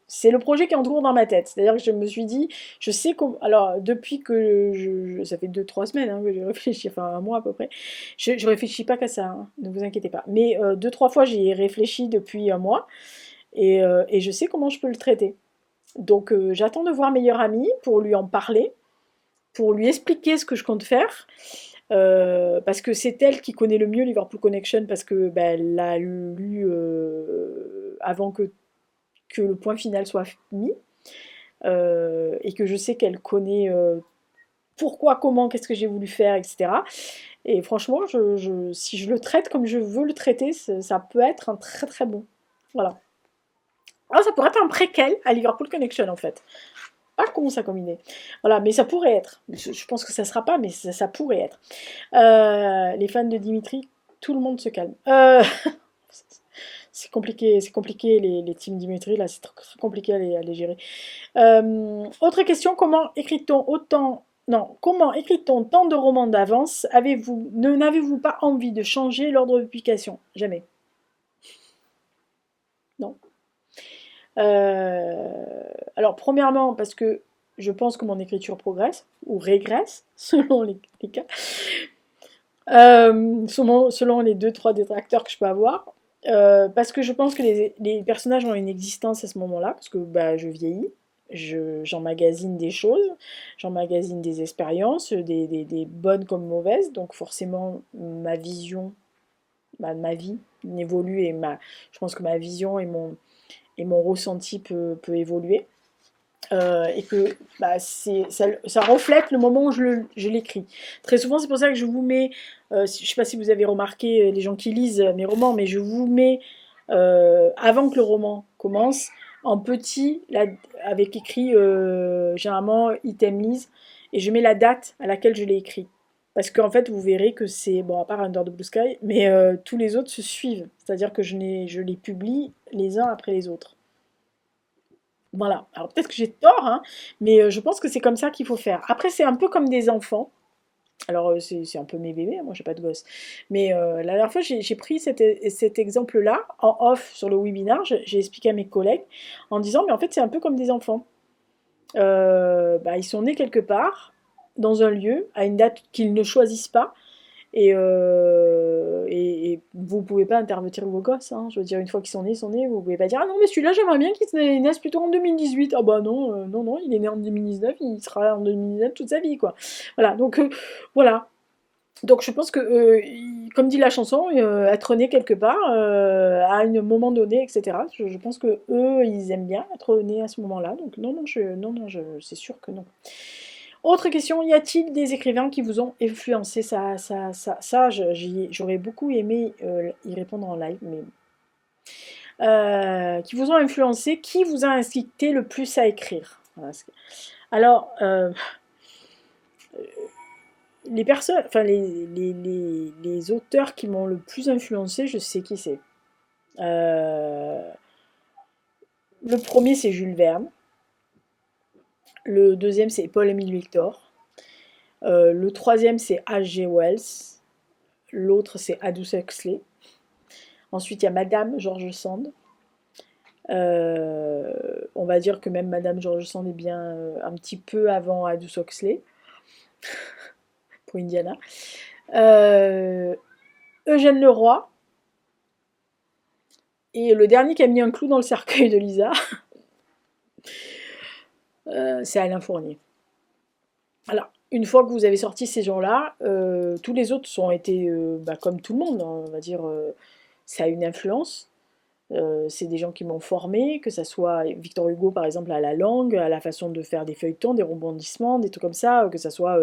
c'est le projet qui est en cours dans ma tête. C'est-à-dire que je me suis dit, je sais comment. Alors, depuis que ça fait 2-3 semaines, hein, que j'ai réfléchi, enfin un mois à peu près, je réfléchis pas qu'à ça, hein, ne vous inquiétez pas. Mais 2-3 fois, j'y ai réfléchi depuis un mois et je sais comment je peux le traiter. Donc, j'attends de voir meilleure amie pour lui en parler, pour lui expliquer ce que je compte faire. Parce que c'est elle qui connaît le mieux Liverpool Connection, parce que bah, elle l'a lu avant que le point final soit mis, et que je sais qu'elle connaît pourquoi, comment, qu'est-ce que j'ai voulu faire, etc. Et franchement, si je le traite comme je veux le traiter, ça peut être un très très bon. Voilà. Alors ça pourrait être un préquel à Liverpool Connection en fait. Pas con ça comme idée. Voilà, mais ça pourrait être. Je pense que ça sera pas, mais ça pourrait être. Les fans de Dimitri, tout le monde se calme. C'est compliqué les teams Dimitri, là, c'est très compliqué à les gérer. Autre question, comment écrit-on autant... Non, comment écrit-on tant de romans d'avance? N'avez-vous pas envie de changer l'ordre de publication? Jamais. Non. Alors, premièrement, parce que je pense que mon écriture progresse, ou régresse, selon les cas. Selon les 2-3 détracteurs que je peux avoir. Parce que je pense que les personnages ont une existence à ce moment-là, parce que bah, je vieillis, j'emmagasine des choses, j'emmagasine des expériences, des bonnes comme mauvaises, donc forcément ma vision, ma vie évolue et je pense que ma vision et mon ressenti peut évoluer. Et que bah, ça reflète le moment où je l'écris. Très souvent, c'est pour ça que je vous mets, je ne sais pas si vous avez remarqué, les gens qui lisent mes romans, mais je vous mets, avant que le roman commence, en petit, avec écrit généralement item lise, et je mets la date à laquelle je l'ai écrit. Parce qu'en fait, vous verrez que c'est, bon, à part Under the Blue Sky, mais tous les autres se suivent. C'est-à-dire que je les publie les uns après les autres. Voilà. Alors peut-être que j'ai tort, hein, mais je pense que c'est comme ça qu'il faut faire. Après, c'est un peu comme des enfants. Alors c'est un peu mes bébés, moi j'ai pas de gosse. Mais la dernière fois, j'ai pris cet exemple-là en off sur le webinar. J'ai expliqué à mes collègues en disant, mais en fait c'est un peu comme des enfants. Bah, ils sont nés quelque part, dans un lieu, à une date qu'ils ne choisissent pas. Et vous pouvez pas intervertir vos gosses, hein. Je veux dire, une fois qu'ils sont nés, ils sont nés. Vous pouvez pas dire, ah non, mais celui-là, j'aimerais bien qu'il naisse plutôt en 2018. Ah bah non, non, il est né en 2019, il sera en 2019 toute sa vie, quoi. Voilà, donc voilà. Donc je pense que, comme dit la chanson, être né quelque part, à un moment donné, etc. Je pense que eux, ils aiment bien être nés à ce moment-là. Donc non, non, c'est sûr que non. Autre question, y a-t-il des écrivains qui vous ont influencé? Ça, j'aurais beaucoup aimé y répondre en live, mais qui vous ont influencé, qui vous a incité le plus à écrire? Voilà. Alors, les personnes, enfin les auteurs qui m'ont le plus influencé, je sais qui c'est. Euh, le premier, c'est Jules Verne. Le deuxième, c'est Paul-Émile Victor. Le troisième, c'est H.G. Wells. L'autre, c'est Aldous Huxley. Ensuite, il y a Madame George Sand. On va dire que même Madame George Sand est bien un petit peu avant Aldous Huxley, pour Indiana. Eugène Leroy. Et le dernier qui a mis un clou dans le cercueil de Lisa, c'est Alain Fournier. Alors, une fois que vous avez sorti ces gens-là, tous les autres ont été, comme tout le monde, hein, on va dire, ça a une influence. C'est des gens qui m'ont formé, que ça soit Victor Hugo par exemple à la langue, à la façon de faire des feuilletons, des rebondissements, des trucs comme ça, que ça soit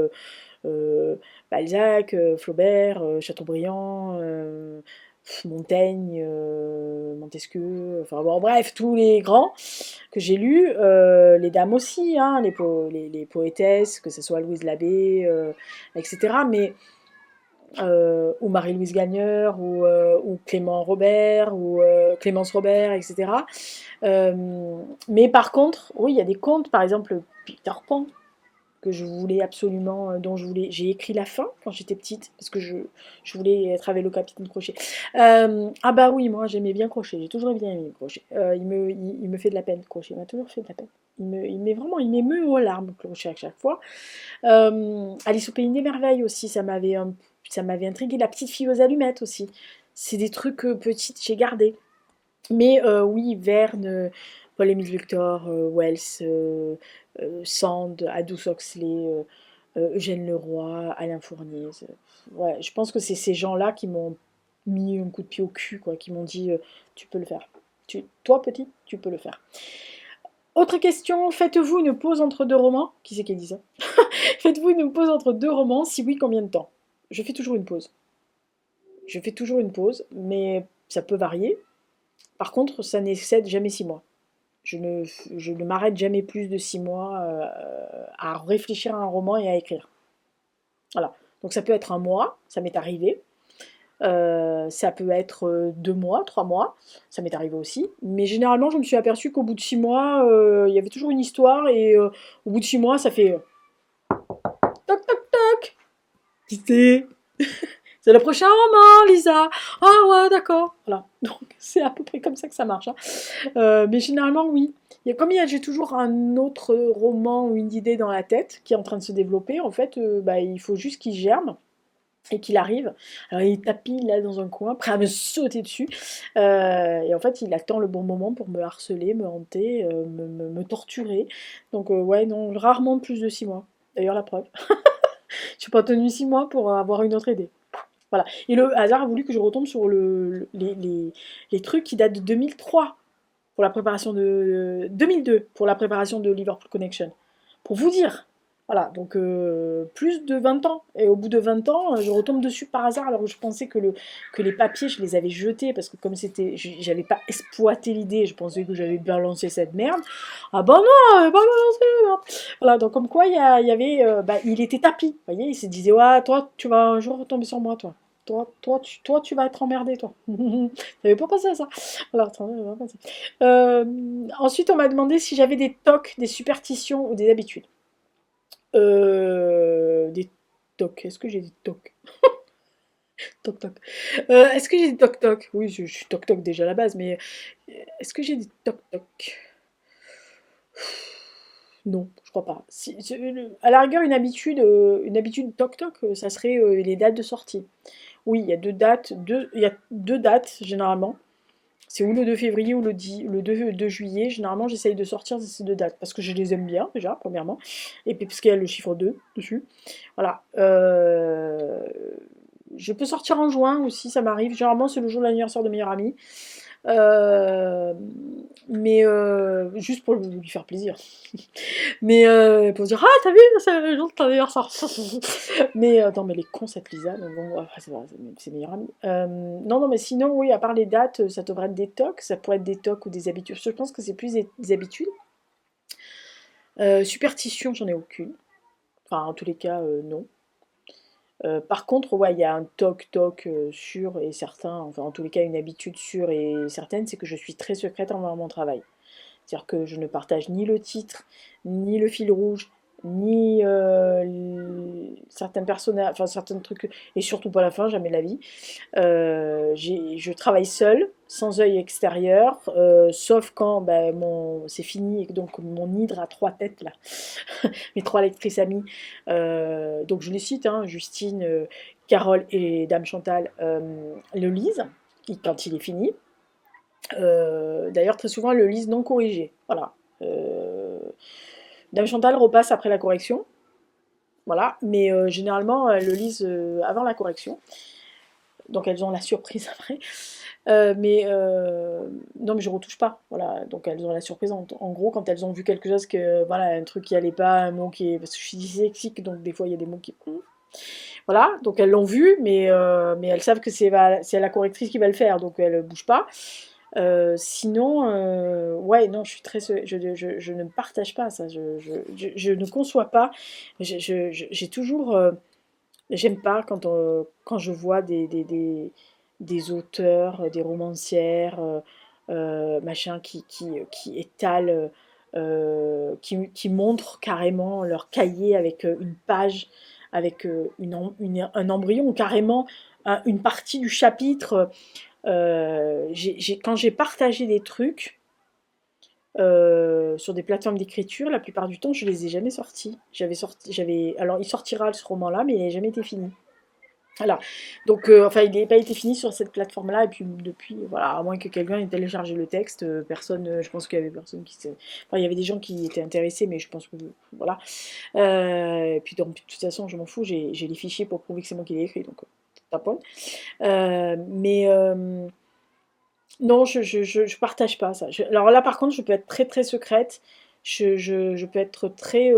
Balzac, Flaubert, Chateaubriand, Montaigne, Montesquieu, enfin bon, bref, tous les grands que j'ai lus, les dames aussi, hein, les poétesses, que ce soit Louise Labbé, etc. Mais ou Marie-Louise Gagneur, ou Clément Robert, ou Clémence Robert, etc. Mais par contre, oui, il y a des contes, par exemple Peter Pan, que je voulais absolument, j'ai écrit la fin quand j'étais petite, parce que je voulais être avec le capitaine Crochet. Ah bah oui, moi j'aimais bien Crochet, j'ai toujours bien aimé Crochet. Il me fait de la peine, Crochet, il m'a toujours fait de la peine. Il m'émeut aux larmes, Crochet, à chaque fois. Alice au Pays des Merveilles aussi, ça m'avait intrigué. La petite fille aux allumettes aussi. C'est des trucs petites, j'ai gardé. Mais oui, Verne, Paul-Émile Victor, Wells, Sand, Aldous Huxley, Eugène Leroy, Alain Fournier. Ouais, je pense que c'est ces gens-là qui m'ont mis un coup de pied au cul, quoi, qui m'ont dit tu peux le faire. Toi, petit, tu peux le faire. Autre question, faites-vous une pause entre deux romans? Qui c'est qui dit ça? Faites-vous une pause entre deux romans? Si oui, combien de temps? Je fais toujours une pause. Je fais toujours une pause, mais ça peut varier. Par contre, ça n'excède jamais 6 mois. Je ne m'arrête jamais plus de 6 mois à réfléchir à un roman et à écrire. Voilà. Donc ça peut être un mois, ça m'est arrivé. Ça peut être 2 mois, 3 mois, ça m'est arrivé aussi. Mais généralement, je me suis aperçue qu'au bout de 6 mois, il y avait toujours une histoire et au bout de 6 mois, ça fait toc toc toc. C'était c'est le prochain roman, Lisa. Ah ouais, d'accord. Voilà. Donc c'est à peu près comme ça que ça marche, hein. Mais généralement, oui. J'ai toujours un autre roman ou une idée dans la tête qui est en train de se développer, en fait, il faut juste qu'il germe et qu'il arrive. Alors il tapit là dans un coin, prêt à me sauter dessus. Et en fait, il attend le bon moment pour me harceler, me hanter, me torturer. Donc ouais, non, rarement plus de 6 mois. D'ailleurs, la preuve. Je suis pas tenue 6 mois pour avoir une autre idée. Voilà. Et le hasard a voulu que je retombe sur les trucs qui datent de 2003 pour la préparation de 2002 pour la préparation de Liverpool Connection. Pour vous dire. Voilà, donc plus de 20 ans. Et au bout de 20 ans, je retombe dessus par hasard alors que je pensais que les papiers, je les avais jetés parce que comme c'était, j'avais pas exploité l'idée, je pensais que j'avais balancé cette merde. Ah bah non, pas balancé. Voilà, donc comme quoi il y avait, il était tapis. Vous voyez, il se disait, ouais, toi, tu vas un jour retomber sur moi, toi. Toi, tu vas être emmerdé, toi. J'avais pas pensé à ça. Alors, attendez, on va passer. Ensuite, on m'a demandé si j'avais des tocs, des superstitions ou des habitudes. Des tocs. Est-ce que j'ai des tocs? Toc toc. Est-ce que j'ai des toc toc? Oui, je suis toc toc déjà à la base, mais est-ce que j'ai des toc toc? Non, je crois pas. À la rigueur, une habitude toc toc, ça serait les dates de sortie. Oui, il y a deux dates généralement. C'est ou le 2 février ou le 2 juillet. Généralement, j'essaye de sortir ces deux dates parce que je les aime bien, déjà, premièrement. Et puis parce qu'il y a le chiffre 2 dessus. Voilà. Je peux sortir en juin aussi, ça m'arrive. Généralement, c'est le jour de l'anniversaire de meilleure amie. Euh, mais juste pour lui faire plaisir. Mais pour dire, ah, t'as vu, c'est le jour de ton anniversaire. Mais non, mais les cons, cette Lisa. Mais bon, après, c'est meilleur ami. Non, non, mais sinon, oui, à part les dates, ça devrait être des tocs. Ça pourrait être des tocs ou des habitudes. Je pense que c'est plus des habitudes. Superstition, j'en ai aucune. Enfin, en tous les cas, non. Par contre, ouais, il y a un toc-toc sûr et certain, enfin en tous les cas une habitude sûre et certaine, c'est que je suis très secrète envers mon travail. C'est-à-dire que je ne partage ni le titre, ni le fil rouge, ni certains personnages, enfin certains trucs, et surtout pas la fin, jamais la vie. Je travaille seule, sans œil extérieur, sauf quand ben, c'est fini, et donc mon hydre a 3 têtes là, mes 3 lectrices amies, donc je les cite, hein, Justine, Carole et Dame Chantal le lisent, quand il est fini. D'ailleurs, très souvent, elles le lisent non corrigé. Voilà. Dame Chantal repasse après la correction. Voilà. Mais généralement, elles le lisent avant la correction. Donc elles ont la surprise après. Non, mais je retouche pas. Voilà. Donc elles ont la surprise. En gros, quand elles ont vu quelque chose que, voilà, un truc qui allait pas, un mot qui est. Parce que je suis dyslexique, donc des fois il y a des mots qui. Voilà, donc elles l'ont vu, mais elles savent que c'est la correctrice qui va le faire, donc elles ne bougent pas. Sinon, ouais, non, je suis très, je ne partage pas ça, je ne conçois pas. J'ai toujours, j'aime pas quand je vois des auteurs, des romancières, machin, qui étalent, qui montrent carrément leur cahier avec une page, avec un embryon, ou carrément une partie du chapitre. Quand j'ai partagé des trucs sur des plateformes d'écriture, la plupart du temps, je les ai jamais sortis. Alors il sortira ce roman-là, mais il n'a jamais été fini. Voilà. Donc, enfin, il n'a pas été fini sur cette plateforme-là, et puis depuis, voilà, à moins que quelqu'un ait téléchargé le texte, personne, je pense qu'il y avait personne qui s'est. Enfin, il y avait des gens qui étaient intéressés, mais je pense que, voilà. Et puis, de toute façon, je m'en fous, j'ai les fichiers pour prouver que c'est moi qui l'ai écrit, donc, tapon. Mais. Non, je partage pas ça. Alors là, par contre, je peux être très très secrète. Je peux être très.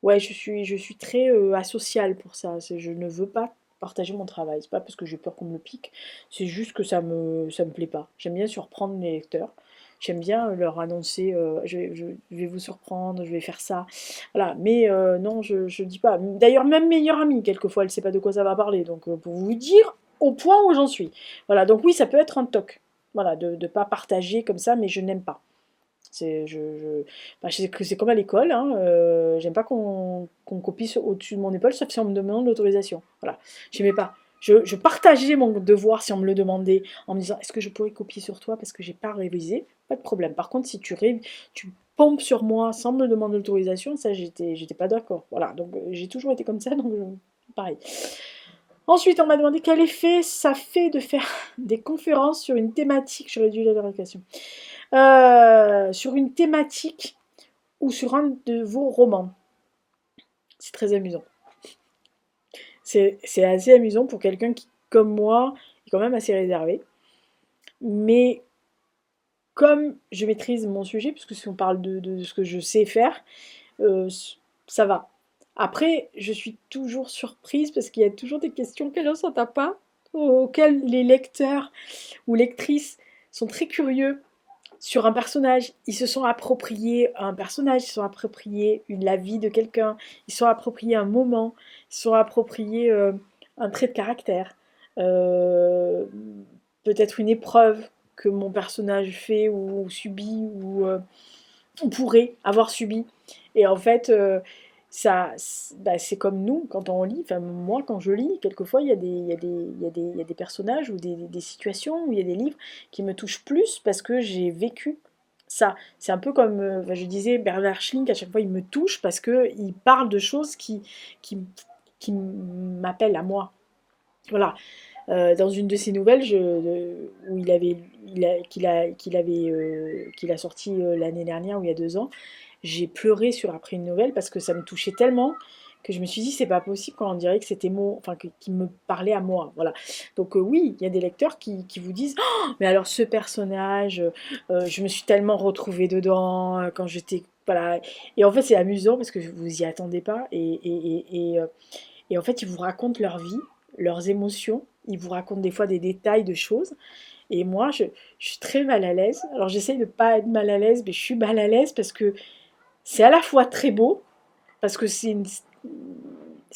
Ouais, je suis très asociale pour ça. Je ne veux pas partager mon travail. C'est pas parce que j'ai peur qu'on me le pique. C'est juste que ça me plaît pas. J'aime bien surprendre mes lecteurs. J'aime bien leur annoncer je vais vous surprendre, je vais faire ça. Voilà. Mais non, je dis pas. D'ailleurs, même meilleure amie, quelquefois, elle sait pas de quoi ça va parler. Donc, pour vous dire au point où j'en suis. Voilà. Donc, oui, ça peut être un toc. Voilà, de ne pas partager comme ça, mais je n'aime pas. C'est comme à l'école, hein, j'aime pas qu'on copie au-dessus de mon épaule, sauf si on me demande l'autorisation. Voilà, j'aimais pas. Je partageais mon devoir si on me le demandait, en me disant est-ce que je pourrais copier sur toi parce que j'ai pas révisé, pas de problème. Par contre, si tu pompes sur moi sans me demander l'autorisation, ça j'étais pas d'accord. Voilà, donc j'ai toujours été comme ça, donc pareil. Ensuite, on m'a demandé quel effet ça fait de faire des conférences sur une thématique, j'aurais dû la vérification, sur une thématique ou sur un de vos romans. C'est très amusant. C'est assez amusant pour quelqu'un qui, comme moi, est quand même assez réservé. Mais comme je maîtrise mon sujet, puisque si on parle de ce que je sais faire, euh, ça va. Après, je suis toujours surprise parce qu'il y a toujours des questions qu'elles ne s'entendent pas, auxquelles les lecteurs ou lectrices sont très curieux sur un personnage. Ils se sont appropriés un personnage, ils se sont appropriés la vie de quelqu'un, ils se sont appropriés un moment, ils se sont appropriés un trait de caractère, euh, peut-être une épreuve que mon personnage fait ou subit ou pourrait avoir subi. Et en fait, bah, c'est comme nous quand on lit. Enfin, moi, quand je lis, quelquefois, il y a des personnages ou des situations où il y a des livres qui me touchent plus parce que j'ai vécu ça. C'est un peu comme, je disais, Bernard Schlink, à chaque fois, il me touche parce qu'il parle de choses qui m'appellent à moi. Voilà. Dans une de ses nouvelles, où qu'il a sorti l'année dernière ou il y a 2 ans, j'ai pleuré après une nouvelle parce que ça me touchait tellement que je me suis dit c'est pas possible quand on dirait que c'était moi, enfin qui me parlait à moi, voilà. Donc oui, il y a des lecteurs qui vous disent oh, mais alors ce personnage, je me suis tellement retrouvée dedans quand j'étais voilà. Et en fait c'est amusant parce que vous y attendez pas et en fait ils vous racontent leur vie, leurs émotions, ils vous racontent des fois des détails de choses. Et moi, je suis très mal à l'aise. Alors j'essaye de pas être mal à l'aise, mais je suis mal à l'aise parce que c'est à la fois très beau, parce que c'est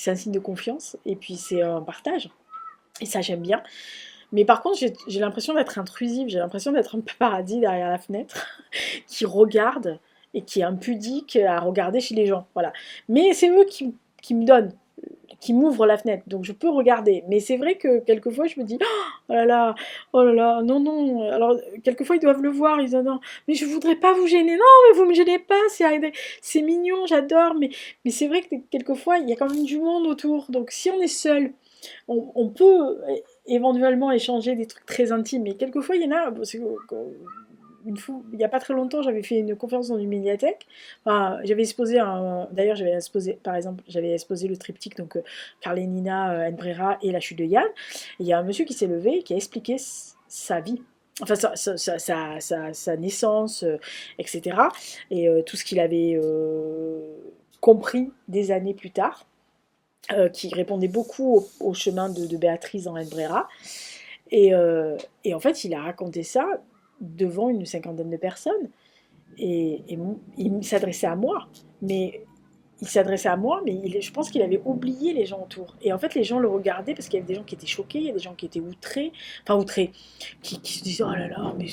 un signe de confiance, et puis c'est un partage. Et ça, j'aime bien. Mais par contre, j'ai l'impression d'être intrusive, j'ai l'impression d'être un paparazzi derrière la fenêtre, qui regarde et qui est impudique à regarder chez les gens. Voilà. Mais c'est eux qui me donnent, qui m'ouvrent la fenêtre, donc je peux regarder. Mais c'est vrai que quelquefois, je me dis, oh là là, non, non. Alors, quelquefois, ils doivent le voir, ils disent, non, mais je voudrais pas vous gêner. Non, mais vous me gênez pas, c'est mignon, j'adore. Mais c'est vrai que quelquefois, il y a quand même du monde autour. Donc, si on est seul, on peut éventuellement échanger des trucs très intimes, mais quelquefois il y en a, une fois, il n'y a pas très longtemps, j'avais fait une conférence dans une médiathèque. Enfin, d'ailleurs, j'avais exposé, par exemple, j'avais exposé le triptyque, donc Karenina, Brera et la chute de Yann. Et il y a un monsieur qui s'est levé et qui a expliqué sa vie. Enfin, sa naissance, etc. Et tout ce qu'il avait compris des années plus tard, qui répondait beaucoup au chemin de Béatrice en Brera. Et en fait, il a raconté ça devant une cinquantaine de personnes. Il s'adressait à moi. Mais je pense qu'il avait oublié les gens autour. Et en fait, les gens le regardaient parce qu'il y avait des gens qui étaient choqués, il y a des gens qui étaient outrés, enfin outrés, qui se disaient oh là là, mais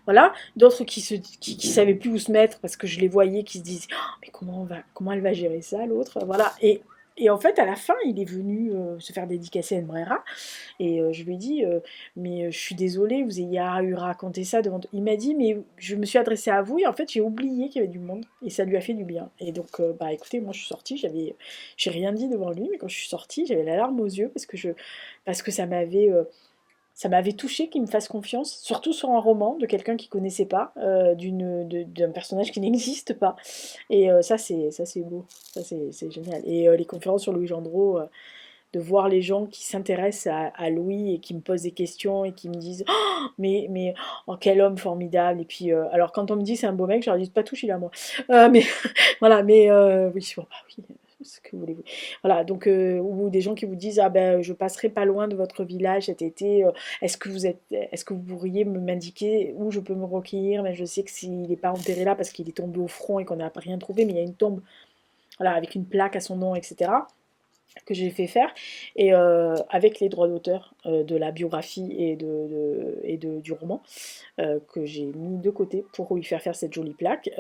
voilà. D'autres qui savaient plus où se mettre parce que je les voyais, qui se disaient oh, mais comment elle va gérer ça, l'autre, voilà. Et en fait, à la fin, il est venu se faire dédicacer à Brera. Et je lui ai dit, mais je suis désolée, vous ayez eu raconté ça devant. Il m'a dit, mais je me suis adressée à vous et en fait j'ai oublié qu'il y avait du monde et ça lui a fait du bien. Et donc, bah écoutez, moi je suis sortie, j'ai rien dit devant lui, mais quand je suis sortie, j'avais la larme aux yeux parce que ça m'avait touché qu'il me fasse confiance, surtout sur un roman de quelqu'un qui connaissait pas, d'un personnage qui n'existe pas. Et ça c'est beau, c'est génial. Et les conférences sur Louis Gendreau, de voir les gens qui s'intéressent à Louis et qui me posent des questions et qui me disent oh, mais oh, quel homme formidable. Et puis alors quand on me dit c'est un beau mec, je leur dis pas touche il est à moi. Mais voilà, mais oui, bon, bah, oui, ce que voulez-vous. Voilà, donc ou des gens qui vous disent ah ben je passerai pas loin de votre village cet été. Est-ce que vous pourriez m'indiquer où je peux me recueillir? Mais je sais que s'il n'est pas enterré là parce qu'il est tombé au front et qu'on n'a rien trouvé, mais il y a une tombe, voilà, avec une plaque à son nom, etc., que j'ai fait faire, et avec les droits d'auteur de la biographie du roman, que j'ai mis de côté pour lui faire cette jolie plaque,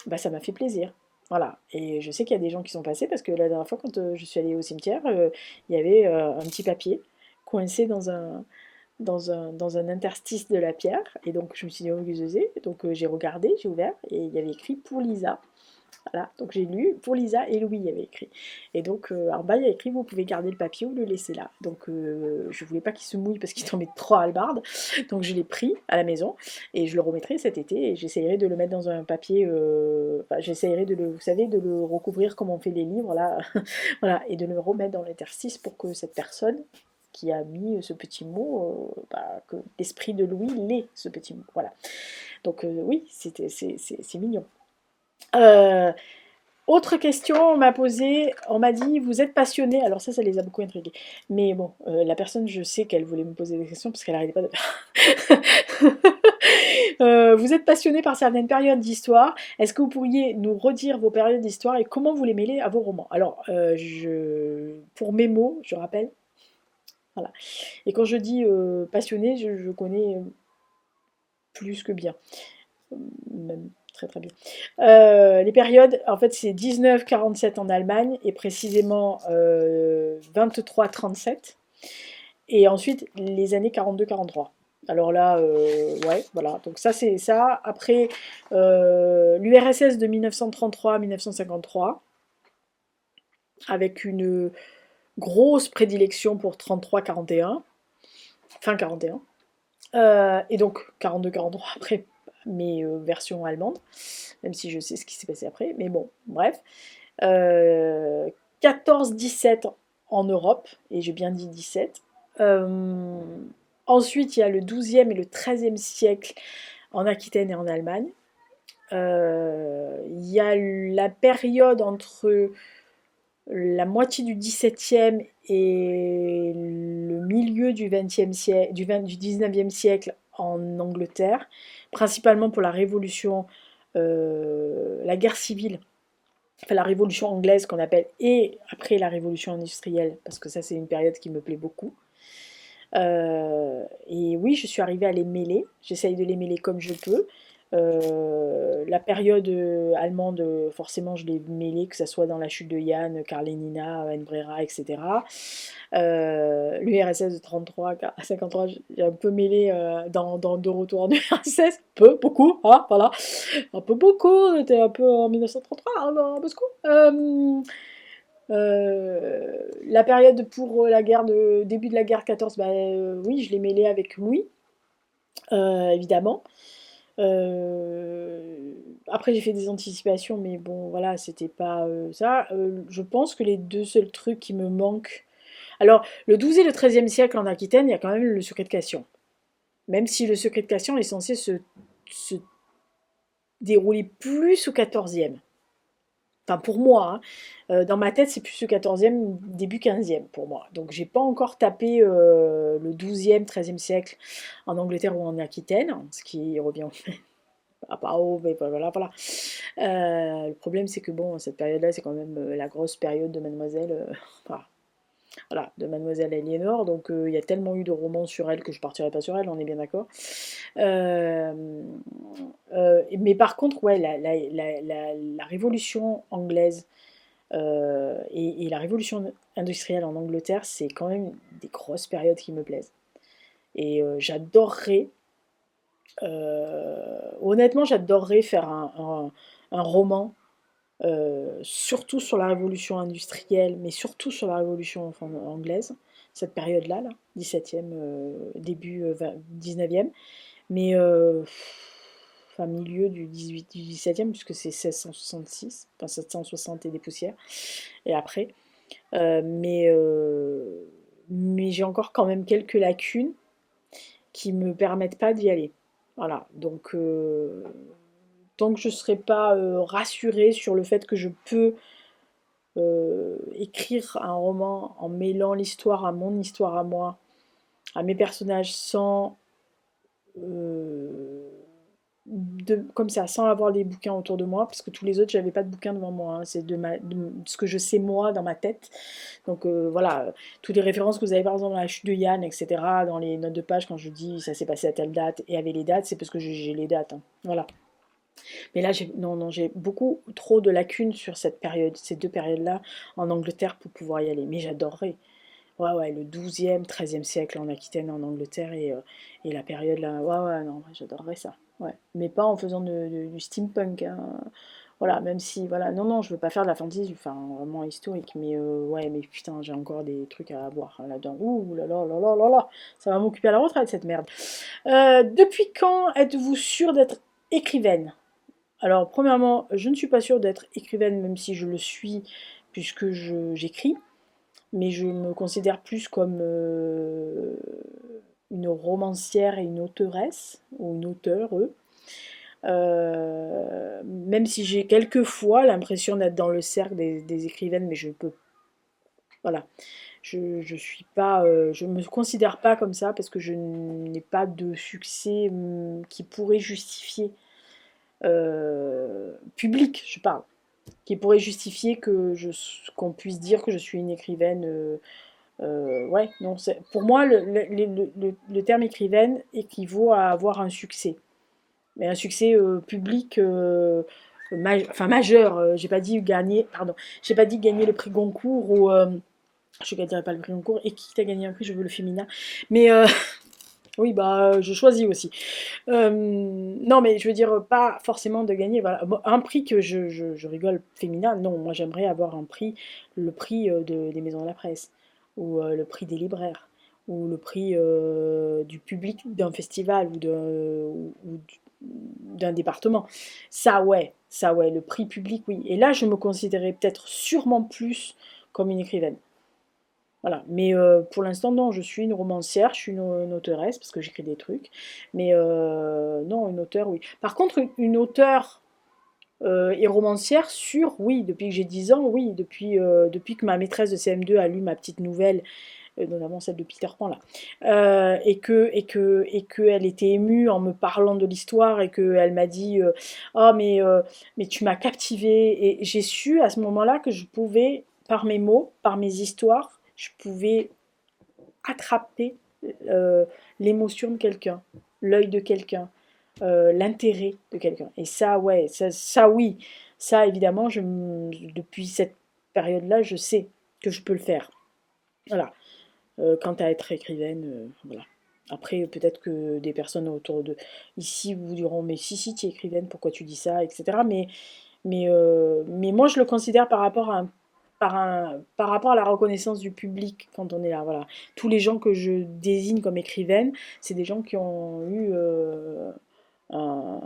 bah, ça m'a fait plaisir. Voilà, et je sais qu'il y a des gens qui sont passés parce que la dernière fois quand je suis allée au cimetière, il y avait un petit papier coincé dans un interstice de la pierre, et donc je me suis dit oh, donc j'ai regardé, j'ai ouvert, et il y avait écrit pour Lisa. Voilà, donc j'ai lu pour Lisa et Louis, il y avait écrit. Et donc en bas, il y a écrit vous pouvez garder le papier ou le laisser là. Donc je voulais pas qu'il se mouille parce qu'il tombait trop à hallebarde. Donc je l'ai pris à la maison et je le remettrai cet été et j'essayerai de le mettre dans un papier. Enfin, j'essayerai vous savez, de le recouvrir comme on fait les livres là, voilà, et de le remettre dans l'interstice pour que cette personne qui a mis ce petit mot, que l'esprit de Louis l'ait, ce petit mot. Voilà. Donc oui, c'est mignon. Euh, Autre question, on m'a dit, vous êtes passionné, alors ça les a beaucoup intrigués, mais bon, la personne, je sais qu'elle voulait me poser des questions parce qu'elle n'arrêtait pas de... Vous êtes passionné par certaines périodes d'histoire, est-ce que vous pourriez nous redire vos périodes d'histoire et comment vous les mêlez à vos romans? Alors, pour mes mots, je rappelle, voilà, et quand je dis passionné, je connais plus que bien, même très très bien. Les périodes, en fait, c'est 19-47 en Allemagne et précisément 23-37. Et ensuite, les années 42-43. Alors là, ouais, voilà. Donc ça, c'est ça. Après, l'URSS de 1933 à 1953, avec une grosse prédilection pour 33-41, fin 41. Et donc 42-43 après mes versions allemandes, même si je sais ce qui s'est passé après, mais bon, bref. 14-17 en Europe, et j'ai bien dit 17. Ensuite, il y a le 12e et le 13e siècle en Aquitaine et en Allemagne. Il y a la période entre la moitié du 17e et le milieu du 20e siècle, du 19e siècle en Angleterre, principalement pour la révolution, la guerre civile, enfin la révolution anglaise qu'on appelle, et après la révolution industrielle, parce que ça c'est une période qui me plaît beaucoup. Et oui, je suis arrivée à les mêler, j'essaye de les mêler comme je peux. La période allemande, forcément, je l'ai mêlée, que ce soit dans la chute de Yann, Karlenina, Enn Brera, etc. L'URSS de 33 à 53, j'ai un peu mêlé dans De retour en URSS, peu, beaucoup, hein, voilà, un peu beaucoup, on était un peu en 1933, hein, un peu ce coup. La période pour la guerre début de la guerre 14, bah, oui, je l'ai mêlé avec Louis, évidemment. Après, j'ai fait des anticipations, mais bon, voilà, c'était pas ça. Je pense que les deux seuls trucs qui me manquent. Alors, le 12 et le 13e siècle en Aquitaine, il y a quand même le secret de Cassien. Même si le secret de Cassien est censé se dérouler plus au 14e. Enfin, pour moi, hein. Dans ma tête, c'est plus le 14e, début 15e pour moi. Donc, j'ai pas encore tapé le 12e, 13e siècle en Angleterre ou en Aquitaine, ce qui revient à part haut, mais voilà, voilà. Le problème, c'est que bon, cette période-là, c'est quand même la grosse période de Mademoiselle, enfin, voilà, de Mademoiselle Aliénor. Donc, il y a tellement eu de romans sur elle que je partirai pas sur elle, on est bien d'accord. Euh, mais par contre, ouais, la révolution anglaise et la révolution industrielle en Angleterre, c'est quand même des grosses périodes qui me plaisent. Et j'adorerais honnêtement, j'adorerais faire un roman, surtout sur la révolution industrielle, mais surtout sur la révolution anglaise, cette période-là, là, 17e, début 19e, mais enfin milieu du 18, du 17e, puisque c'est 1666, enfin 760 et des poussières, et après. Euh, mais euh, mais j'ai encore quand même quelques lacunes qui me permettent pas d'y aller. Voilà, donc tant que je ne serai pas rassurée sur le fait que je peux écrire un roman en mêlant l'histoire à mon histoire à moi, à mes personnages, sans euh, comme ça, sans avoir des bouquins autour de moi, parce que tous les autres, j'avais pas de bouquins devant moi, hein, c'est de ce que je sais moi dans ma tête. Donc voilà, toutes les références que vous avez par exemple dans la chute de Yann, etc., dans les notes de page, quand je dis ça s'est passé à telle date et avec les dates, c'est parce que j'ai les dates, hein. Voilà. Mais là, non, non, j'ai beaucoup trop de lacunes sur cette période, ces deux périodes-là en Angleterre pour pouvoir y aller. Mais j'adorerais. Ouais, ouais, le 12e, 13e siècle en Aquitaine, en Angleterre, et la période là. Ouais, ouais, non, ouais, j'adorerais ça. Ouais. Mais pas en faisant du steampunk, hein. Voilà, même si, voilà, non, non, je veux pas faire de la fantasy, enfin, vraiment historique, mais ouais, mais putain, j'ai encore des trucs à voir hein, là-dedans. Ouh là là là là là là, ça va m'occuper à la retraite cette merde. Depuis quand êtes-vous sûre d'être écrivaine? Alors, premièrement, je ne suis pas sûre d'être écrivaine, même si je le suis, puisque j'écris, mais je me considère plus comme une romancière et une auteuresse, ou une auteure, même si j'ai quelquefois l'impression d'être dans le cercle des écrivaines, mais je peux, voilà, je suis pas, je me considère pas comme ça parce que je n'ai pas de succès qui pourrait justifier public, je parle, qui pourrait justifier qu'on puisse dire que je suis une écrivaine. Ouais, non, pour moi, le terme écrivaine équivaut à avoir un succès. Mais un succès public, enfin majeur. J'ai pas dit gagner, pardon, j'ai pas dit gagner le prix Goncourt ou. Je ne gagnerai pas le prix Goncourt. Et qui t'a gagné un prix? Je veux le féminin. Mais oui, bah, je choisis aussi. Non, mais je veux dire, pas forcément de gagner. Voilà. Bon, un prix que je rigole féminin, non, moi j'aimerais avoir un prix, le prix des maisons de la presse. ou le prix des libraires, ou le prix du public d'un festival ou d'un département. Ça ouais, le prix public, oui. Et là, je me considérais peut-être sûrement plus comme une écrivaine. Voilà, mais pour l'instant, non, je suis une romancière, je suis une auteuresse, parce que j'écris des trucs, mais non, une auteure, oui. Par contre, une auteure et romancière sûre, oui, depuis que j'ai 10 ans, oui, depuis que ma maîtresse de CM2 a lu ma petite nouvelle, notamment celle de Peter Pan, là, et qu'elle était émue en me parlant de l'histoire, et qu'elle m'a dit «Oh, mais tu m'as captivée», et j'ai su à ce moment-là que je pouvais, par mes mots, par mes histoires, je pouvais attraper euh, l'émotion de quelqu'un, l'œil de quelqu'un, l'intérêt de quelqu'un. Et ça, ouais, ça oui, ça évidemment, depuis cette période-là, je sais que je peux le faire. Voilà. Quant à être écrivaine, voilà. Après, peut-être que des personnes autour de ici vous diront, mais si, tu es écrivaine, pourquoi tu dis ça, etc. Mais moi, je le considère par rapport à la reconnaissance du public quand on est là. Voilà. Tous les gens que je désigne comme écrivaine, c'est des gens qui ont eu un,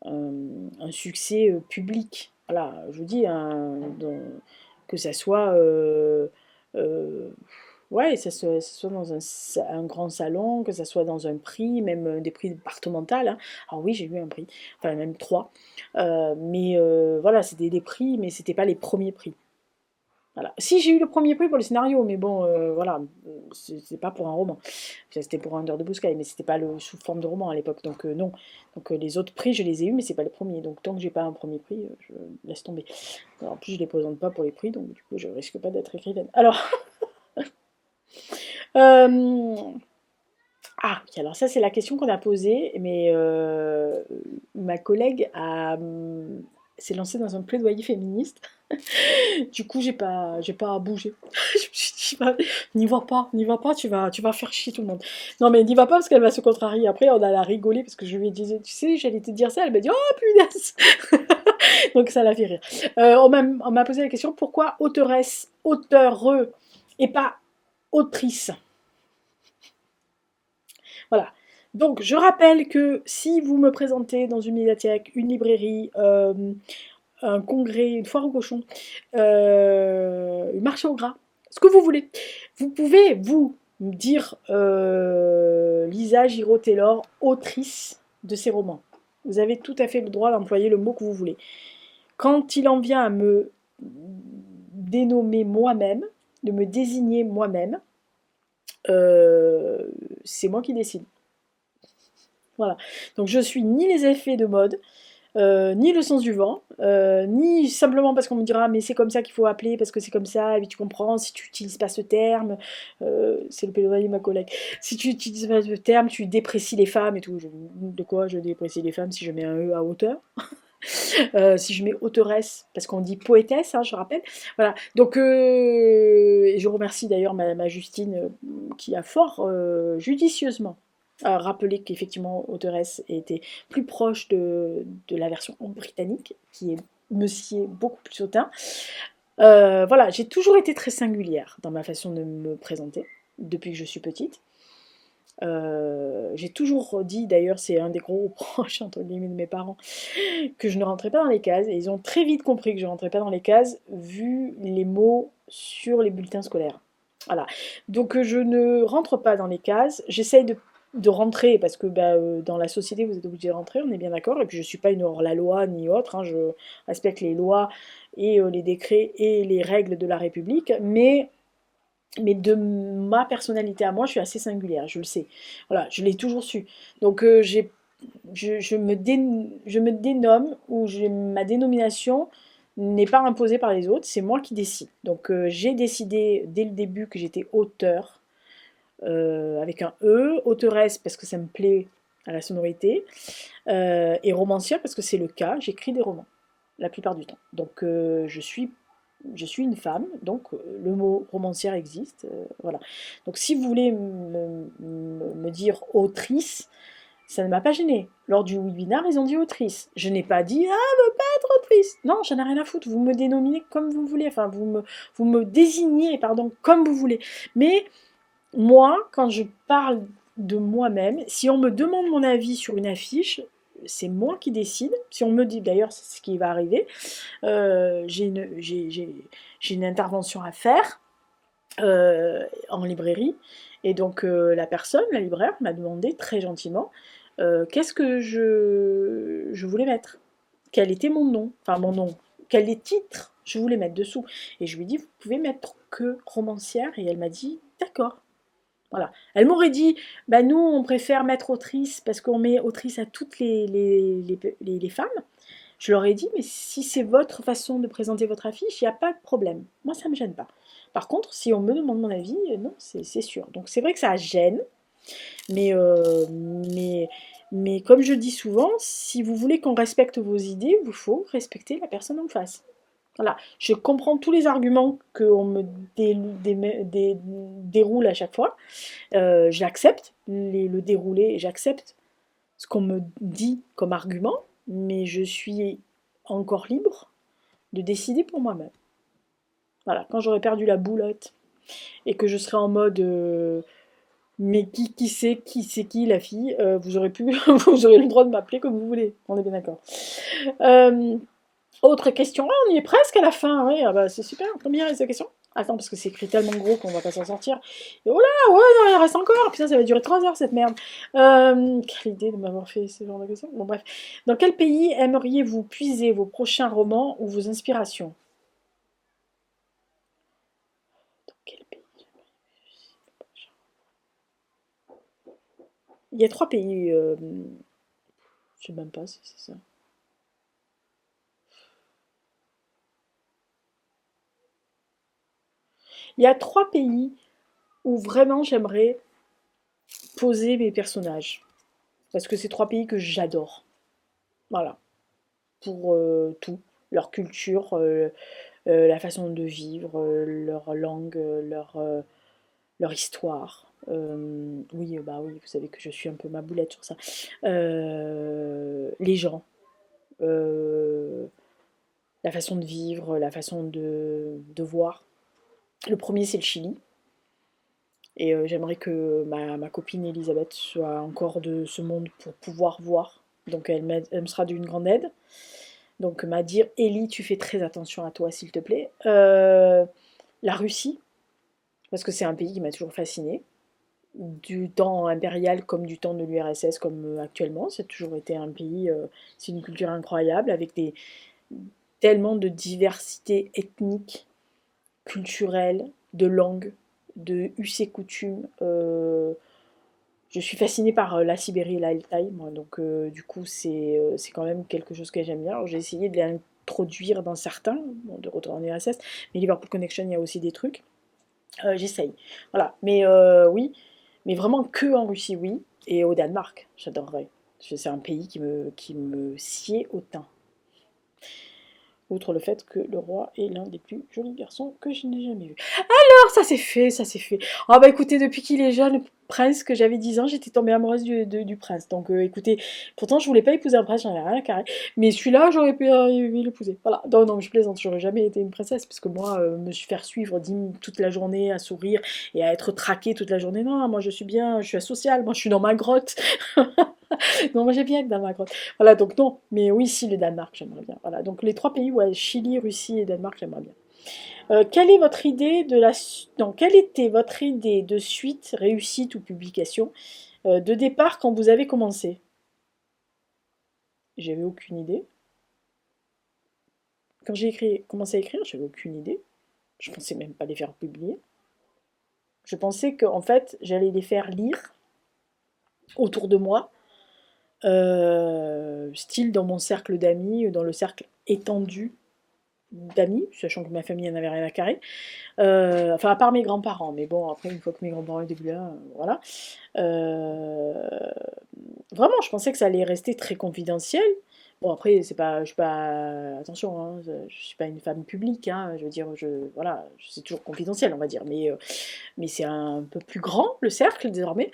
un succès public. Voilà, je vous dis, que ça soit, ouais, ça soit dans un grand salon, que ça soit dans un prix, même des prix départementaux, hein. Alors oui, j'ai eu un prix, enfin même trois. Mais voilà, c'était des prix, mais c'était pas les premiers prix. Voilà. Si j'ai eu le premier prix pour le scénario, mais bon, voilà, c'est pas pour un roman. C'était pour Under de Bouscaille, mais c'était pas sous forme de roman à l'époque, donc non. Donc les autres prix, je les ai eus, mais c'est pas les premiers. Donc tant que j'ai pas un premier prix, je laisse tomber. Alors, en plus, je les présente pas pour les prix, donc du coup, je risque pas d'être écrivaine. Alors, euh, ah, oui, alors ça, c'est la question qu'on a posée, mais ma collègue s'est lancée dans un plaidoyer féministe. Du coup, j'ai pas bougé. Je me suis dit, bah, n'y va pas, tu vas faire chier tout le monde. Non, mais n'y va pas parce qu'elle va se contrarier. Après, on a la rigolé parce que je lui ai dit, tu sais, j'allais te dire ça. Elle m'a dit, oh punaise. Donc ça l'a fait rire. On m'a posé la question, pourquoi auteuresse, auteureux et pas autrice? Voilà. Donc, je rappelle que si vous me présentez dans une médiathèque, une librairie, un congrès, une foire au cochon, un marché au gras, ce que vous voulez. Vous pouvez, vous, me dire Lisa Giraud-Taylor, autrice de ces romans. Vous avez tout à fait le droit d'employer le mot que vous voulez. Quand il en vient à me dénommer moi-même, de me désigner moi-même, c'est moi qui décide. Voilà. Donc je suis ni les effets de mode, ni le sens du vent, ni simplement parce qu'on me dira mais c'est comme ça qu'il faut appeler, parce que c'est comme ça, et puis tu comprends, si tu n'utilises pas ce terme, c'est le plaidoyer de ma collègue, si tu n'utilises pas ce terme, tu déprécies les femmes et tout. De quoi je déprécie les femmes si je mets un E à hauteur? Si je mets auteuresse, parce qu'on dit poétesse, hein, je rappelle. Voilà. Donc, et je remercie d'ailleurs ma Justine qui a fort judicieusement rappelé qu'effectivement auteuresse était plus proche de la version britannique, qui est Monsieur beaucoup plus hautain. Voilà, j'ai toujours été très singulière dans ma façon de me présenter depuis que je suis petite. J'ai toujours dit, d'ailleurs, c'est un des gros reproches entre guillemets de mes parents, que je ne rentrais pas dans les cases. Et ils ont très vite compris que je ne rentrais pas dans les cases, vu les mots sur les bulletins scolaires. Voilà. Donc je ne rentre pas dans les cases. J'essaye de rentrer, parce que bah, dans la société, vous êtes obligé de rentrer, on est bien d'accord. Et puis je ne suis pas une hors-la-loi ni autre, hein, je respecte les lois et les décrets et les règles de la République. Mais de ma personnalité à moi, je suis assez singulière, je le sais. Voilà, je l'ai toujours su. Donc je me dénomme, ou ma dénomination n'est pas imposée par les autres, c'est moi qui décide. Donc j'ai décidé dès le début que j'étais auteur, avec un E, auteuresse parce que ça me plaît à la sonorité, et romancière parce que c'est le cas, j'écris des romans la plupart du temps. Donc je suis une femme, donc le mot romancière existe, voilà. Donc si vous voulez me dire autrice, Ça ne m'a pas gênée. Lors du webinaire, ils ont dit autrice. Je n'ai pas dit, ah, je veux pas être autrice. Non, j'en ai rien à foutre. Vous me dénominez comme vous voulez. Enfin, vous me désignez, pardon, comme vous voulez. Mais moi, quand je parle de moi-même, si on me demande mon avis sur une affiche, c'est moi qui décide. Si on me dit, d'ailleurs, c'est ce qui va arriver, j'ai une intervention à faire en librairie. Et donc la personne, la libraire, m'a demandé très gentiment qu'est-ce que je voulais mettre, quel était mon nom, enfin mon nom, quel est titre je voulais mettre dessous. Et je lui ai dit, vous pouvez mettre que romancière, et elle m'a dit, d'accord. Voilà. Elle m'aurait dit, bah nous on préfère mettre autrice parce qu'on met autrice à toutes les femmes. Je leur ai dit, mais si c'est votre façon de présenter votre affiche, il n'y a pas de problème. Moi, ça ne me gêne pas. Par contre, si on me demande mon avis, non, c'est sûr. Donc c'est vrai que ça gêne, mais, euh, mais, mais comme je dis souvent, si vous voulez qu'on respecte vos idées, il faut respecter la personne en face. Voilà, je comprends tous les arguments qu'on me déroule à chaque fois. J'accepte le déroulé, j'accepte ce qu'on me dit comme argument, mais je suis encore libre de décider pour moi-même. Voilà, quand j'aurai perdu la boulette et que je serai en mode mais qui c'est qui la fille, vous aurez pu vous aurez le droit de m'appeler comme vous voulez. On est bien d'accord. Euh, Autre question, ah, on y est presque à la fin, oui, ah bah, c'est super. Combien reste de questions? Attends, parce que c'est écrit tellement gros qu'on va pas s'en sortir. Et oh là, ouais, non, il reste encore. Putain, ça va durer 3 heures cette merde. Quelle idée de m'avoir fait ce genre de questions. Bon, bref. Dans quel pays aimeriez-vous puiser vos prochains romans ou vos inspirations? Dans quel pays? Il y a 3 pays. Je sais même pas si c'est ça. Il y a 3 pays où vraiment j'aimerais poser mes personnages. Parce que c'est 3 pays que j'adore. Voilà. Pour tout. Leur culture, la façon de vivre, leur langue, leur histoire. Oui, bah oui, vous savez que je suis un peu ma boulette sur ça. Les gens, euh, la façon de vivre, la façon de voir. Le premier, c'est le Chili. Et j'aimerais que ma copine Elisabeth soit encore de ce monde pour pouvoir voir. Donc elle me sera d'une grande aide. Donc m'a dire, Ellie, tu fais très attention à toi, s'il te plaît. La Russie, parce que c'est un pays qui m'a toujours fascinée, du temps impérial comme du temps de l'URSS comme actuellement. C'est toujours été un pays, c'est une culture incroyable avec tellement de diversité ethnique, culturelle, de langue, de us et coutumes. Je suis fascinée par la Sibérie et l'Altaï, moi, donc du coup c'est quand même quelque chose que j'aime bien. Alors, j'ai essayé de l'introduire dans certains, bon, de retour en URSS, mais Liverpool Connection, il y a aussi des trucs. J'essaye. Voilà. Mais oui, mais vraiment que en Russie, oui. Et au Danemark, j'adorerais. C'est un pays qui me sied au teint. Outre le fait que le roi est l'un des plus jolis garçons que je n'ai jamais vu. Alors, ça c'est fait, ça c'est fait. Ah bah écoutez, depuis qu'il est jeune, le prince, que j'avais 10 ans, j'étais tombée amoureuse du prince. Donc écoutez, pourtant je voulais pas épouser un prince, j'en avais rien à carrer. Mais celui-là, j'aurais pu l'épouser. Voilà. Non, non, je plaisante, j'aurais jamais été une princesse, parce que moi, me faire suivre toute la journée, à sourire et à être traquée toute la journée, non, moi je suis bien, je suis asociale, moi je suis dans ma grotte. Non, moi j'ai bien être dans ma grotte. Voilà, donc non, mais oui, si, le Danemark, j'aimerais bien. Voilà, donc les 3 pays, ouais, Chili, Russie et Danemark, j'aimerais bien. Quelle est votre idée de la... Non, quelle était votre idée de suite, réussite ou publication de départ quand vous avez commencé? J'avais aucune idée. Quand commencé à écrire, j'avais aucune idée. Je pensais même pas les faire publier. Je pensais qu'en fait, j'allais les faire lire autour de moi, style dans mon cercle d'amis, dans le cercle étendu d'amis, sachant que ma famille n'en avait rien à carrer. Enfin, à part mes grands-parents, mais bon, après, une fois que mes grands-parents étaient plus là, voilà. Euh, Vraiment, je pensais que ça allait rester très confidentiel, Bon, après, c'est pas, je suis pas, attention, hein, je suis pas une femme publique, hein, je veux dire, voilà, c'est toujours confidentiel, on va dire, mais c'est un peu plus grand, le cercle, désormais.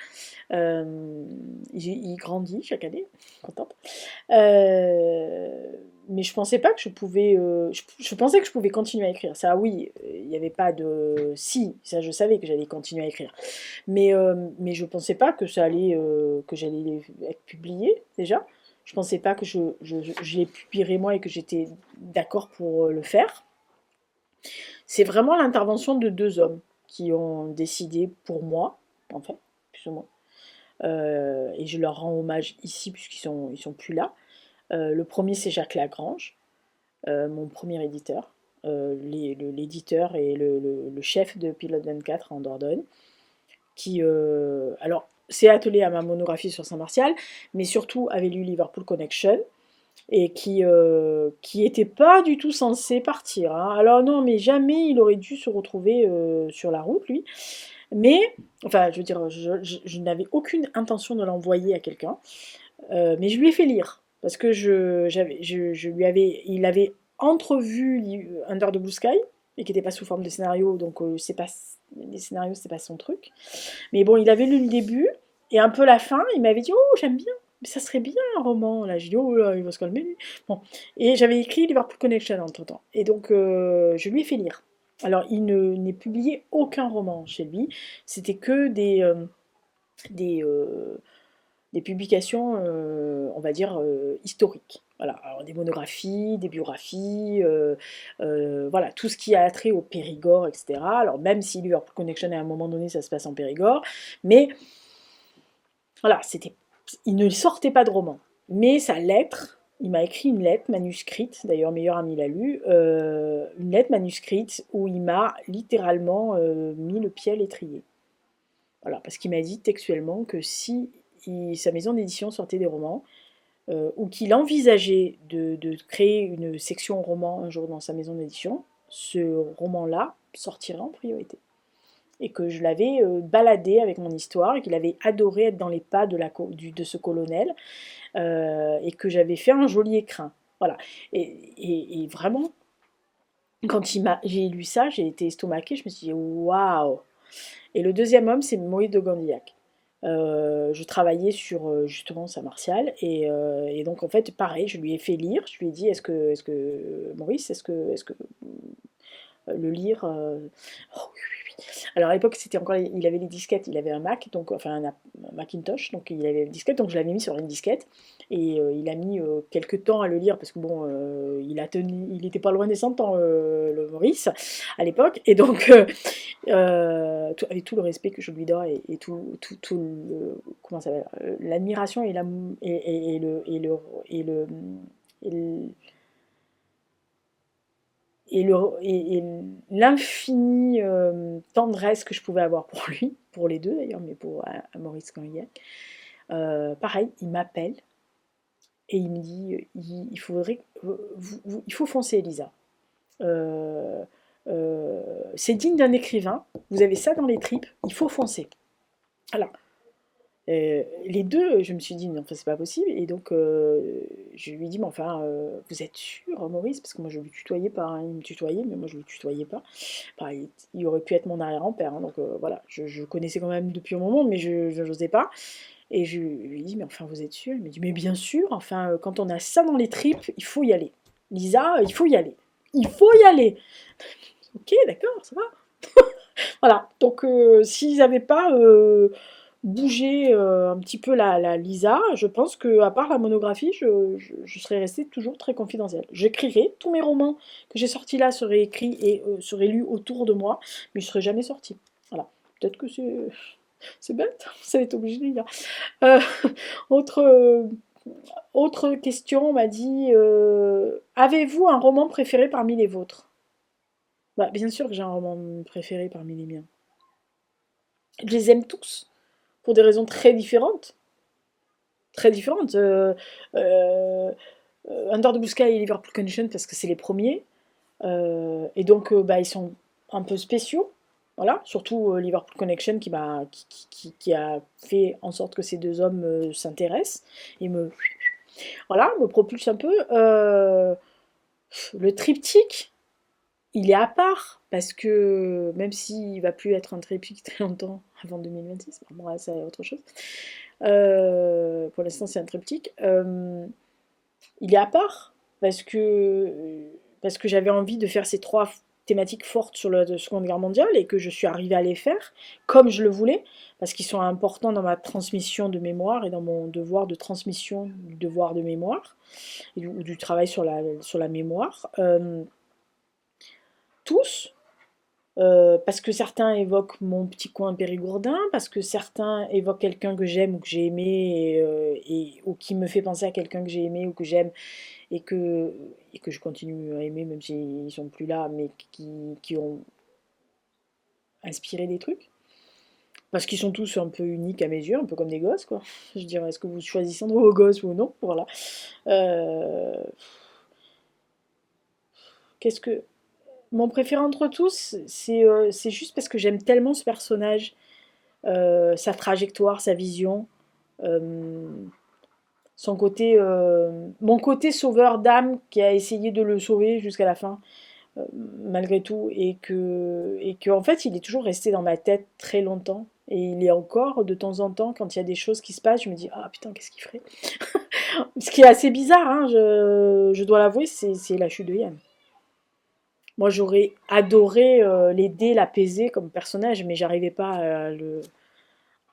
Il grandit chaque année, contente. Mais je pensais pas que je pouvais. Je pensais que je pouvais continuer à écrire. Ça, oui, il n'y avait pas de. Si, ça, je savais que j'allais continuer à écrire. Mais je pensais pas que ça allait, que j'allais être publié déjà. Je pensais pas que je les publierais moi et que j'étais d'accord pour le faire. C'est vraiment l'intervention de deux hommes qui ont décidé pour moi, en fait, plus ou moins. Et je leur rends hommage ici ils sont plus là. Le premier, c'est Jacques Lagrange, mon premier éditeur, l'éditeur et le chef de Pilote 24 en Dordogne, qui, alors, s'est attelé à ma monographie sur Saint-Martial, mais surtout avait lu Liverpool Connection, et qui était pas du tout censé partir, hein. Alors non, mais jamais il aurait dû se retrouver sur la route, lui. Mais, enfin, je veux dire, je n'avais aucune intention de l'envoyer à quelqu'un. Mais je lui ai fait lire parce que il avait entrevu Under the Blue Sky et qui n'était pas sous forme de scénario, donc c'est pas les scénarios, c'est pas son truc. Mais bon, il avait lu le début et un peu la fin. Il m'avait dit oh j'aime bien, mais ça serait bien un roman. Là, j'ai dit oh là, il va se calmer. Lui. Bon, et j'avais écrit Liverpool Connection entre temps, et donc je lui ai fait lire. Alors il n'est publié aucun roman chez lui. C'était que des, euh, des publications, on va dire, historiques. Voilà, alors des monographies, des biographies, voilà, tout ce qui a trait au Périgord, etc. Alors même si Liverpool Connection, à un moment donné, ça se passe en Périgord, mais voilà, il ne sortait pas de roman. Mais sa lettre, il m'a écrit une lettre manuscrite, d'ailleurs, meilleur ami l'a lu, une lettre manuscrite où il m'a littéralement mis le pied à l'étrier. Voilà, parce qu'il m'a dit textuellement que si sa maison d'édition sortait des romans, ou qu'il envisageait de créer une section roman un jour dans sa maison d'édition, ce roman-là sortirait en priorité. Et que je l'avais baladé avec mon histoire, et qu'il avait adoré être dans les pas de ce colonel, et que j'avais fait un joli écrin. Voilà. Et vraiment, quand j'ai lu ça, j'ai été estomaquée, je me suis dit waouh! Et le deuxième homme, c'est Moïse de Gandillac. Je travaillais sur justement Saint-Martial et donc en fait pareil, je lui ai fait lire, je lui ai dit est-ce que Maurice, est-ce que le lire oh, oui, oui, oui. Alors à l'époque c'était encore il avait les disquettes, il avait un Mac donc enfin un Macintosh donc il avait une disquette donc je l'avais mis sur une disquette et il a mis quelques temps à le lire parce que bon il était pas loin des 100 ans le Maurice à l'époque et donc avec tout le respect que je lui dois et tout comment ça s'appelle l'admiration et le et le- et l'infinie tendresse que je pouvais avoir pour lui, pour les deux d'ailleurs, mais pour Maurice Canguiac. Pareil, il m'appelle et il me dit il faudrait, il faut foncer, Elisa. Euh, c'est digne d'un écrivain, vous avez ça dans les tripes, il faut foncer. Alors, les deux, je me suis dit, non, enfin, c'est pas possible. Et donc, je lui ai dit, mais enfin, vous êtes sûr, Maurice? Parce que moi, je lui tutoyais pas, hein. Il me tutoyait, mais moi, je le tutoyais pas. Enfin, il aurait pu être mon arrière-grand-père, hein, donc voilà, je connaissais quand même depuis un moment, mais je n'osais pas. Et je lui ai dit, mais enfin, vous êtes sûr? Il m'a dit, mais bien sûr, enfin, quand on a ça dans les tripes, il faut y aller. Lisa, il faut y aller. Il faut y aller. Ok, d'accord, ça va. Voilà, donc s'ils n'avaient pas bougé un petit peu la Lisa, je pense qu'à part la monographie, je serais restée toujours très confidentielle. J'écrirais, tous mes romans que j'ai sortis là seraient écrits et seraient lus autour de moi, mais je ne serais jamais sortie. Voilà, peut-être que c'est bête, ça va être obligé de le dire. Euh, autre, autre question, on m'a dit avez-vous un roman préféré parmi les vôtres? Bah, bien sûr que j'ai un roman préféré parmi les miens. Je les aime tous, pour des raisons très différentes. Très différentes. Euh, Under the Blue Sky et Liverpool Connection, parce que c'est les premiers. Et donc, bah, ils sont un peu spéciaux. Voilà, surtout Liverpool Connection qui a fait en sorte que ces deux hommes s'intéressent et me Voilà, me propulse un peu. Le triptyque, il est à part, parce que même s'il va plus être un triptyque très longtemps, avant 2026, bon, moi, c'est autre chose. Pour l'instant, c'est un triptyque. Il est à part, parce que j'avais envie de faire ces trois thématiques fortes sur la Seconde Guerre mondiale et que je suis arrivée à les faire comme je le voulais, parce qu'ils sont importants dans ma transmission de mémoire et dans mon devoir de transmission du devoir de mémoire, ou du travail sur la mémoire. Tous, parce que certains évoquent mon petit coin périgourdin, parce que certains évoquent quelqu'un que j'aime ou que j'ai aimé, ou qui me fait penser à quelqu'un que j'ai aimé ou que j'aime et que, et que je continue à aimer même s'ils ne sont plus là, mais qui ont inspiré des trucs. Parce qu'ils sont tous un peu uniques à mes yeux, un peu comme des gosses, quoi. Je dirais, est-ce que vous choisissez entre vos gosses ou non? Voilà. Euh, Qu'est-ce que... Mon préféré entre tous, c'est juste parce que j'aime tellement ce personnage, sa trajectoire, sa vision, euh, son côté, mon côté sauveur d'âme qui a essayé de le sauver jusqu'à la fin, malgré tout, et que en fait, il est toujours resté dans ma tête très longtemps. Et il est encore, de temps en temps, quand il y a des choses qui se passent, je me dis, ah putain, qu'est-ce qu'il ferait? Ce qui est assez bizarre, hein, je dois l'avouer, c'est la chute de Yann. Moi, j'aurais adoré l'aider, l'apaiser comme personnage, mais j'arrivais pas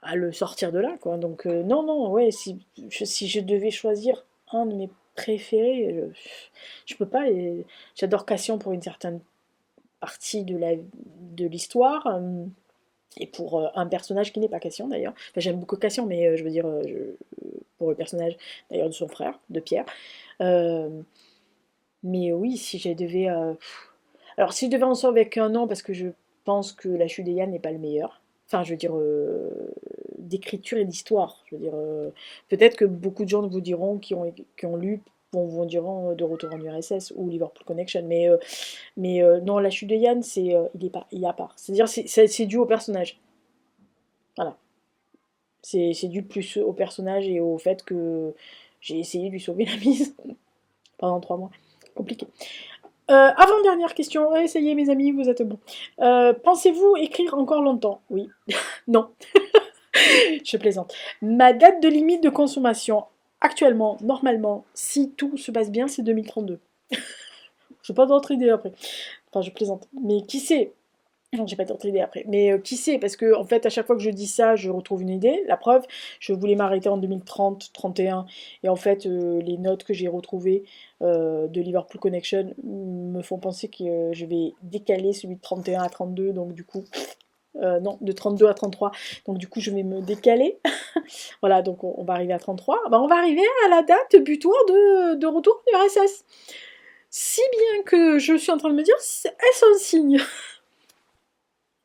à le sortir de là, quoi. Donc, non, non, ouais, si je devais choisir un de mes préférés, je peux pas. J'adore Cassian pour une certaine partie de l'histoire, et pour un personnage qui n'est pas Cassian d'ailleurs. Enfin, j'aime beaucoup Cassian, mais je veux dire, pour le personnage d'ailleurs de son frère, de Pierre. Euh, mais oui, si je devais. Alors, si je devais en sortir avec un nom, parce que je pense que La Chute des Yann n'est pas le meilleur. Enfin, je veux dire, d'écriture et d'histoire. Je veux dire, peut-être que beaucoup de gens vous diront, qui ont lu, vous diront De Retour en URSS ou Liverpool Connection. Mais non, La Chute de Yann, il est à part. C'est-à-dire, c'est dû au personnage. Voilà. C'est dû plus au personnage et au fait que j'ai essayé de lui sauver la mise pendant 3 mois. Compliqué. Avant-dernière question. Ouais, ça y est, mes amis, vous êtes bons. Pensez-vous écrire encore longtemps? Oui. Non. Je plaisante. Ma date de limite de consommation, actuellement, normalement, si tout se passe bien, c'est 2032. Je n'ai pas d'autre idée après. Enfin, je plaisante. Mais qui sait? Non, j'ai pas d'autre idée après. Mais qui sait? Parce que, en fait, à chaque fois que je dis ça, je retrouve une idée. La preuve, je voulais m'arrêter en 2030, 31. Et en fait, les notes que j'ai retrouvées de Liverpool Connection me font penser que je vais décaler celui de 31 à 32. Donc, du coup, non, de 32 à 33. Donc, du coup, je vais me décaler. Voilà, donc on va arriver à 33. Ben, on va arriver à la date butoir de retour du RSS. Si bien que je suis en train de me dire, est-ce un signe?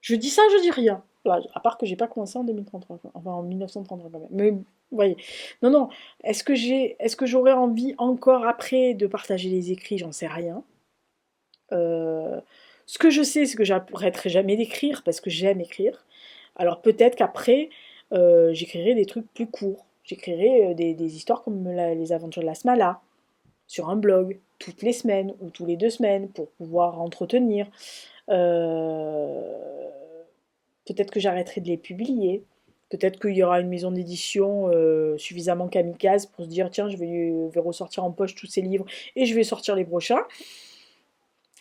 Je dis ça, je dis rien. Voilà, à part que j'ai pas commencé en 2033, enfin en 1933 quand même. Mais vous voyez. Non, non. Est-ce que j'aurais envie encore après de partager les écrits? J'en sais rien. Euh, Ce que je sais, c'est que j'arrêterai jamais d'écrire parce que j'aime écrire. Alors peut-être qu'après, j'écrirai des trucs plus courts. J'écrirai des histoires comme les aventures de la Smala sur un blog toutes les semaines ou tous les 2 semaines pour pouvoir entretenir. Euh, Peut-être que j'arrêterai de les publier. Peut-être qu'il y aura une maison d'édition suffisamment kamikaze pour se dire tiens, vais ressortir en poche tous ces livres et je vais sortir les prochains.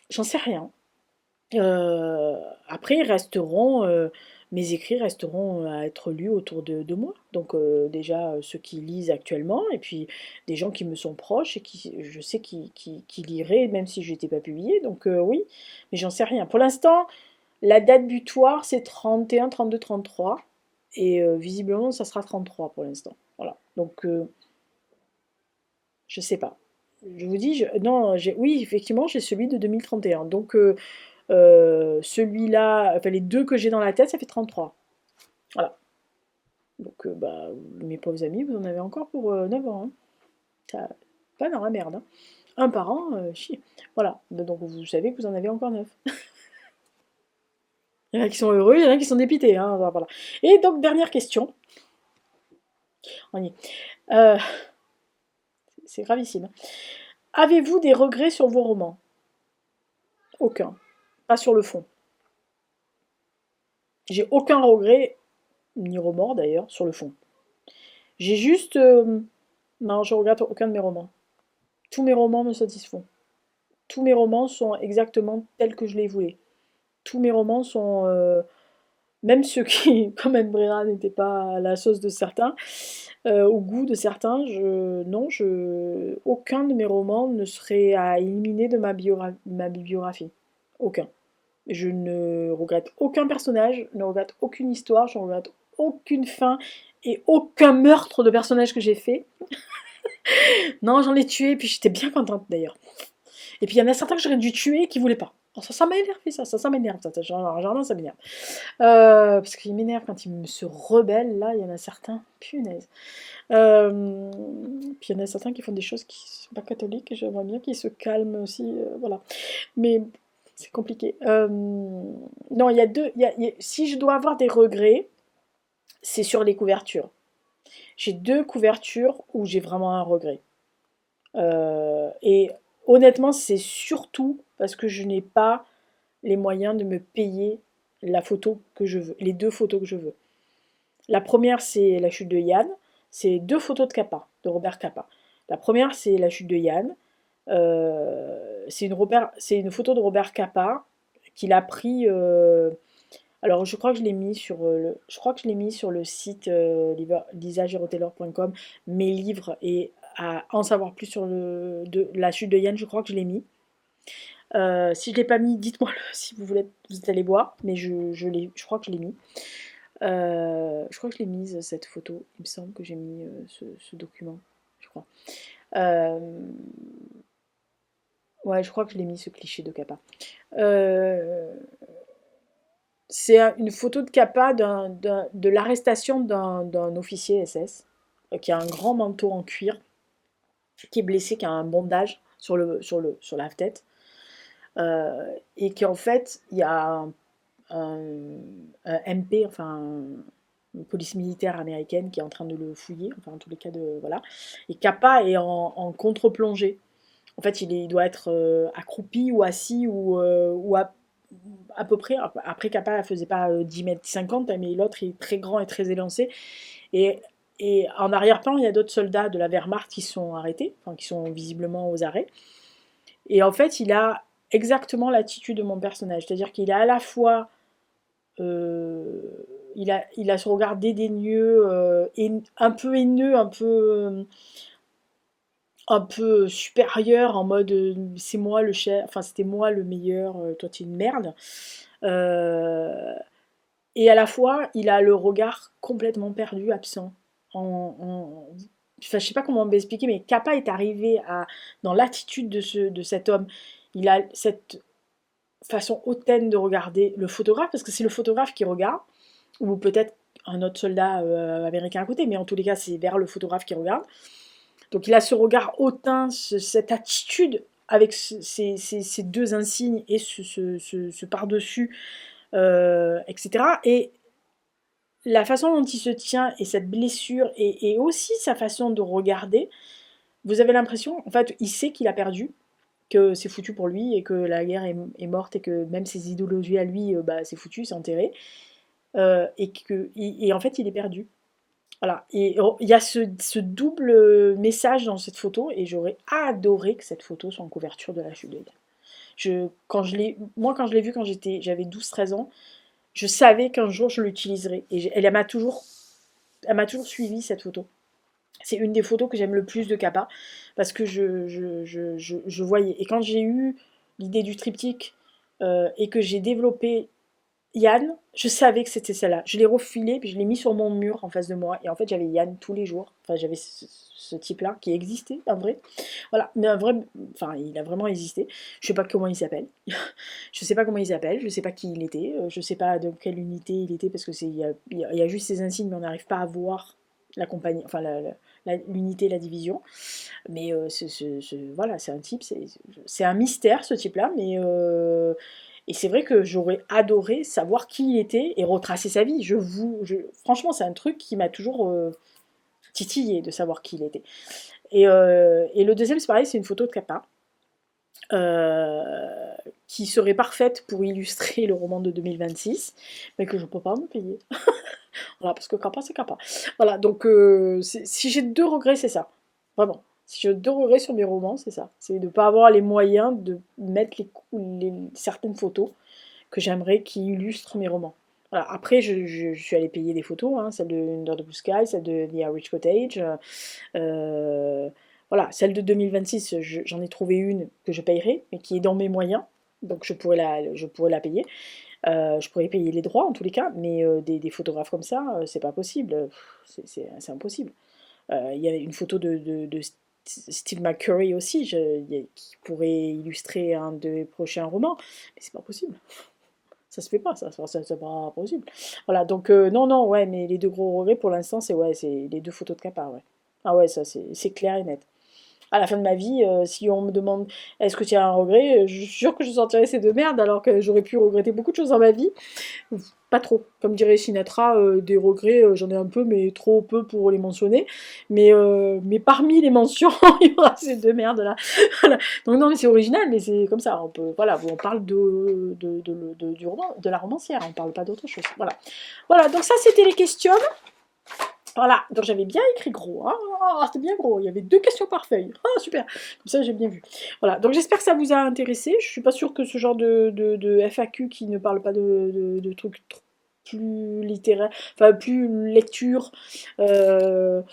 J'en sais rien. Après, mes écrits resteront à être lus autour de moi. Donc déjà ceux qui lisent actuellement et puis des gens qui me sont proches et qui je sais qui liraient même si je n'étais pas publié. Donc oui, mais j'en sais rien. Pour l'instant, la date butoir, c'est 31, 32, 33. Et visiblement, ça sera 33 pour l'instant. Voilà. Donc, je sais pas. Je vous dis, non, oui, effectivement, j'ai celui de 2031. Donc, celui-là, enfin, les deux que j'ai dans la tête, ça fait 33. Voilà. Donc, bah, mes pauvres amis, vous en avez encore pour 9 ans. Hein. Ça, pas dans la merde. Hein. Un par an, chier. Voilà. Donc, vous savez que vous en avez encore 9. Il y en a qui sont heureux, il y en a qui sont dépités. Hein, voilà. Et donc, dernière question. On y est. c'est gravissime. Avez-vous des regrets sur vos romans? Aucun. Pas sur le fond. J'ai aucun regret, ni remords d'ailleurs, sur le fond. J'ai juste... non, je regrette aucun de mes romans. Tous mes romans me satisfont. Tous mes romans sont exactement tels que je les voulais. Tous mes romans sont... même ceux qui, comme Anne Brera, n'étaient pas à la sauce de certains, au goût de certains, aucun de mes romans ne serait à éliminer de ma bibliographie. Aucun. Je ne regrette aucun personnage, je ne regrette aucune histoire, je ne regrette aucune fin et aucun meurtre de personnage que j'ai fait. Non, j'en ai tué, puis j'étais bien contente d'ailleurs. Et puis il y en a certains que j'aurais dû tuer qui voulaient pas. Alors ça m'a énervé, ça m'énerve, genre, ça m'énerve. Parce qu'il m'énerve quand il se rebelle, là, il y en a certains, punaise. Puis il y en a certains qui font des choses qui sont pas catholiques, et j'aimerais bien qu'ils se calment aussi, voilà. Mais c'est compliqué. Non, il y a deux, si je dois avoir des regrets, c'est sur les couvertures. J'ai 2 couvertures où j'ai vraiment un regret. Et honnêtement, c'est surtout parce que je n'ai pas les moyens de me payer la photo que je veux, les 2 photos que je veux. La première, c'est la chute de Yann. C'est 2 photos de Capa, de Robert Capa. La première, c'est la chute de Yann. C'est une photo de Robert Capa qu'il a pris. Alors, je crois que je l'ai mis sur le site lisagirotaylor.com, mes livres, et à en savoir plus sur la chute de Yann, je crois que je l'ai mis. Si je ne l'ai pas mis, dites-moi si vous êtes allé voir, mais je crois que je l'ai mis. Je crois que je l'ai mise cette photo, il me semble que j'ai mis ce document, je crois. Ouais, je crois que je l'ai mis ce cliché de Capa. C'est une photo de Capa de l'arrestation d'un officier SS qui a un grand manteau en cuir, qui est blessé, qui a un bandage sur la tête, et qui en fait, il y a un MP, enfin une police militaire américaine qui est en train de le fouiller, enfin en tous les cas voilà. Et Capa est en contre-plongée. En fait, il doit être accroupi ou assis ou à peu près. Après, Capa ne faisait pas 10 mètres 50, mais l'autre est très grand et très élancé. Et, et en arrière-plan, il y a d'autres soldats de la Wehrmacht qui sont arrêtés, enfin qui sont visiblement aux arrêts. Et en fait, il a exactement l'attitude de mon personnage, c'est-à-dire qu'il a à la fois il a ce regard dédaigneux, un peu haineux, un peu supérieur, en mode c'est moi le chef, enfin c'était moi le meilleur, toi tu es une merde. Euh, et à la fois, il a le regard complètement perdu, absent. Enfin, je sais pas comment m'expliquer, mais Kappa est arrivé dans l'attitude de cet homme. Il a cette façon hautaine de regarder le photographe, parce que c'est le photographe qui regarde, ou peut-être un autre soldat américain à côté, mais en tous les cas, c'est vers le photographe qui regarde. Donc il a ce regard hautain, cette attitude avec ces 2 insignes et ce par-dessus, etc. Et la façon dont il se tient et cette blessure et aussi sa façon de regarder, vous avez l'impression, en fait, il sait qu'il a perdu, que c'est foutu pour lui et que la guerre est morte et que même ses idéologies à lui, bah, c'est foutu, c'est enterré. Et en fait, il est perdu. Voilà. Et il y a ce double message dans cette photo et j'aurais adoré que cette photo soit en couverture de la chute de Yann. Moi, quand je l'ai vue quand j'avais 12-13 ans, je savais qu'un jour je l'utiliserais. Et elle m'a toujours suivi cette photo. C'est une des photos que j'aime le plus de Kappa parce que je voyais. Et quand j'ai eu l'idée du triptyque et que j'ai développé Yann, je savais que c'était celle-là. Je l'ai refilé, puis je l'ai mis sur mon mur en face de moi. Et en fait, j'avais Yann tous les jours. Enfin, j'avais ce type-là qui existait, en vrai. Voilà, mais un vrai, enfin, il a vraiment existé. Je sais pas comment il s'appelle. Je sais pas comment il s'appelle. Je sais pas qui il était. Je sais pas de quelle unité il était parce que il y a juste ces insignes, mais on n'arrive pas à voir la compagnie, enfin l'unité, la division. Mais voilà, c'est un type, c'est un mystère ce type-là, mais et c'est vrai que j'aurais adoré savoir qui il était et retracer sa vie. Franchement, c'est un truc qui m'a toujours titillé de savoir qui il était. Et le deuxième, c'est pareil, c'est une photo de Kappa. Qui serait parfaite pour illustrer le roman de 2026, mais que je ne peux pas me payer. Voilà, parce que Kappa, c'est Kappa. Voilà, donc si j'ai 2 regrets, c'est ça. Vraiment. Si j'ai 2 regrets sur mes romans, c'est ça. C'est de ne pas avoir les moyens de mettre certaines photos que j'aimerais qui illustrent mes romans. Voilà. Après, je suis allée payer des photos, hein, celle de Under the Blue Sky, celle de The Irish Cottage. Euh, voilà, celle de 2026, j'en ai trouvé une que je payerai, mais qui est dans mes moyens, donc je pourrais la payer. Je pourrais payer les droits en tous les cas, mais des photographes comme ça, c'est pas possible. C'est impossible. Il y a une photo de Steve McCurry aussi, qui pourrait illustrer un des prochains romans, mais c'est pas possible. Ça se fait pas, c'est pas possible. Voilà, donc non, non, ouais, mais les 2 gros regrets pour l'instant, c'est les 2 photos de Kappa, ouais. Ah ouais, ça c'est clair et net. À la fin de ma vie, si on me demande est-ce que tu as un regret, je suis sûre que je sortirai ces 2 merdes alors que j'aurais pu regretter beaucoup de choses dans ma vie. Pas trop. Comme dirait Sinatra, des regrets, j'en ai un peu, mais trop peu pour les mentionner. Mais parmi les mentions, il y aura ces 2 merdes là. Voilà. Donc non, mais c'est original, mais c'est comme ça. On peut, voilà, on parle du roman, de la romancière, on parle pas d'autre chose. Voilà. Voilà, donc ça c'était les questions. Voilà, donc j'avais bien écrit gros, hein. C'était bien gros, il y avait 2 questions par feuille. Ah super, comme ça j'ai bien vu. Voilà, donc j'espère que ça vous a intéressé. Je suis pas sûre que ce genre de FAQ qui ne parle pas de trucs plus littéraires, enfin plus lecture, ou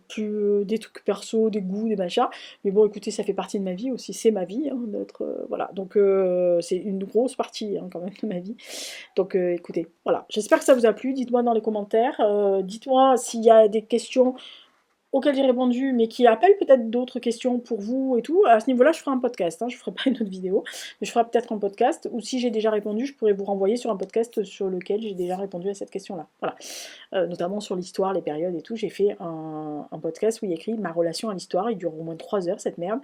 plus des trucs perso, des goûts, des machins. Mais bon, écoutez, ça fait partie de ma vie aussi, c'est ma vie, hein, voilà. Donc c'est une grosse partie hein, quand même de ma vie. Donc écoutez, voilà, j'espère que ça vous a plu, dites-moi dans les commentaires, dites-moi s'il y a des questions auxquelles j'ai répondu, mais qui appellent peut-être d'autres questions pour vous et tout. À ce niveau-là, je ferai un podcast, hein, je ferai pas une autre vidéo, mais je ferai peut-être un podcast, ou si j'ai déjà répondu, je pourrais vous renvoyer sur un podcast sur lequel j'ai déjà répondu à cette question-là. Voilà. Notamment sur l'histoire, les périodes et tout, j'ai fait un podcast où il y a écrit ma relation à l'histoire, il dure au moins 3 heures cette merde,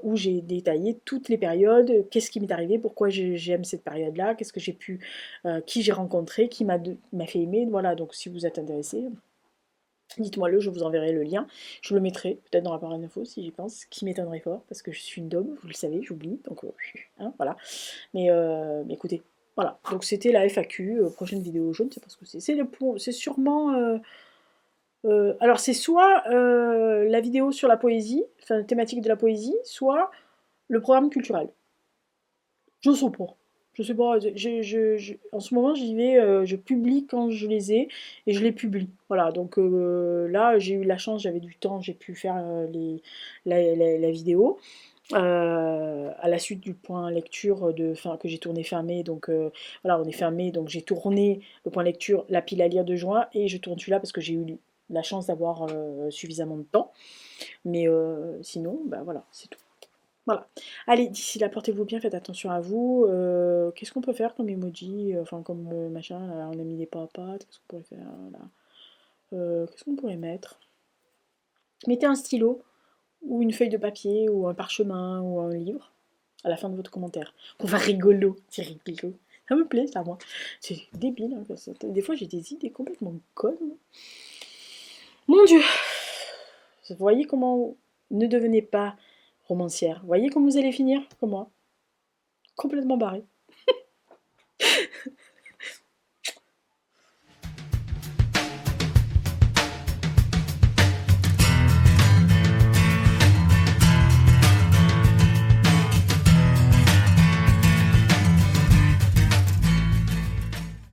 où j'ai détaillé toutes les périodes, qu'est-ce qui m'est arrivé, pourquoi j'aime cette période-là, qu'est-ce que j'ai pu, qui j'ai rencontré, qui m'a fait aimer, voilà, donc si vous êtes intéressé, dites-moi-le, je vous enverrai le lien. Je le mettrai peut-être dans la barre d'infos si j'y pense, ce qui m'étonnerait fort, parce que je suis une dôme, vous le savez, j'oublie, donc hein, voilà. Mais écoutez, voilà. Donc c'était la FAQ, prochaine vidéo, je ne sais pas ce que c'est. C'est sûrement... alors c'est soit la vidéo sur la poésie, enfin la thématique de la poésie, soit le programme culturel. Je sais pas. Je sais pas, en ce moment j'y vais, je publie quand je les ai et je les publie. Voilà, donc là j'ai eu la chance, j'avais du temps, j'ai pu faire la vidéo. À la suite du point lecture que j'ai tourné fermé, donc voilà, on est fermé, donc j'ai tourné le point lecture, la pile à lire de juin, et je tourne celui-là parce que j'ai eu la chance d'avoir suffisamment de temps. Mais sinon, bah voilà, c'est tout. Voilà. Allez, d'ici là, portez-vous bien, faites attention à vous. Qu'est-ce qu'on peut faire comme emoji, enfin comme machin, là, on a mis des papates, qu'est-ce qu'on pourrait faire là qu'est-ce qu'on pourrait mettre? Mettez un stylo, ou une feuille de papier, ou un parchemin, ou un livre, à la fin de votre commentaire. On va rigolo, c'est rigolo. Ça me plaît, ça, moi. C'est débile, hein, des fois j'ai des idées complètement connes. Mon Dieu! Vous voyez comment... Ne devenez pas romancière. Vous voyez comment vous allez finir, comme moi? Complètement barré.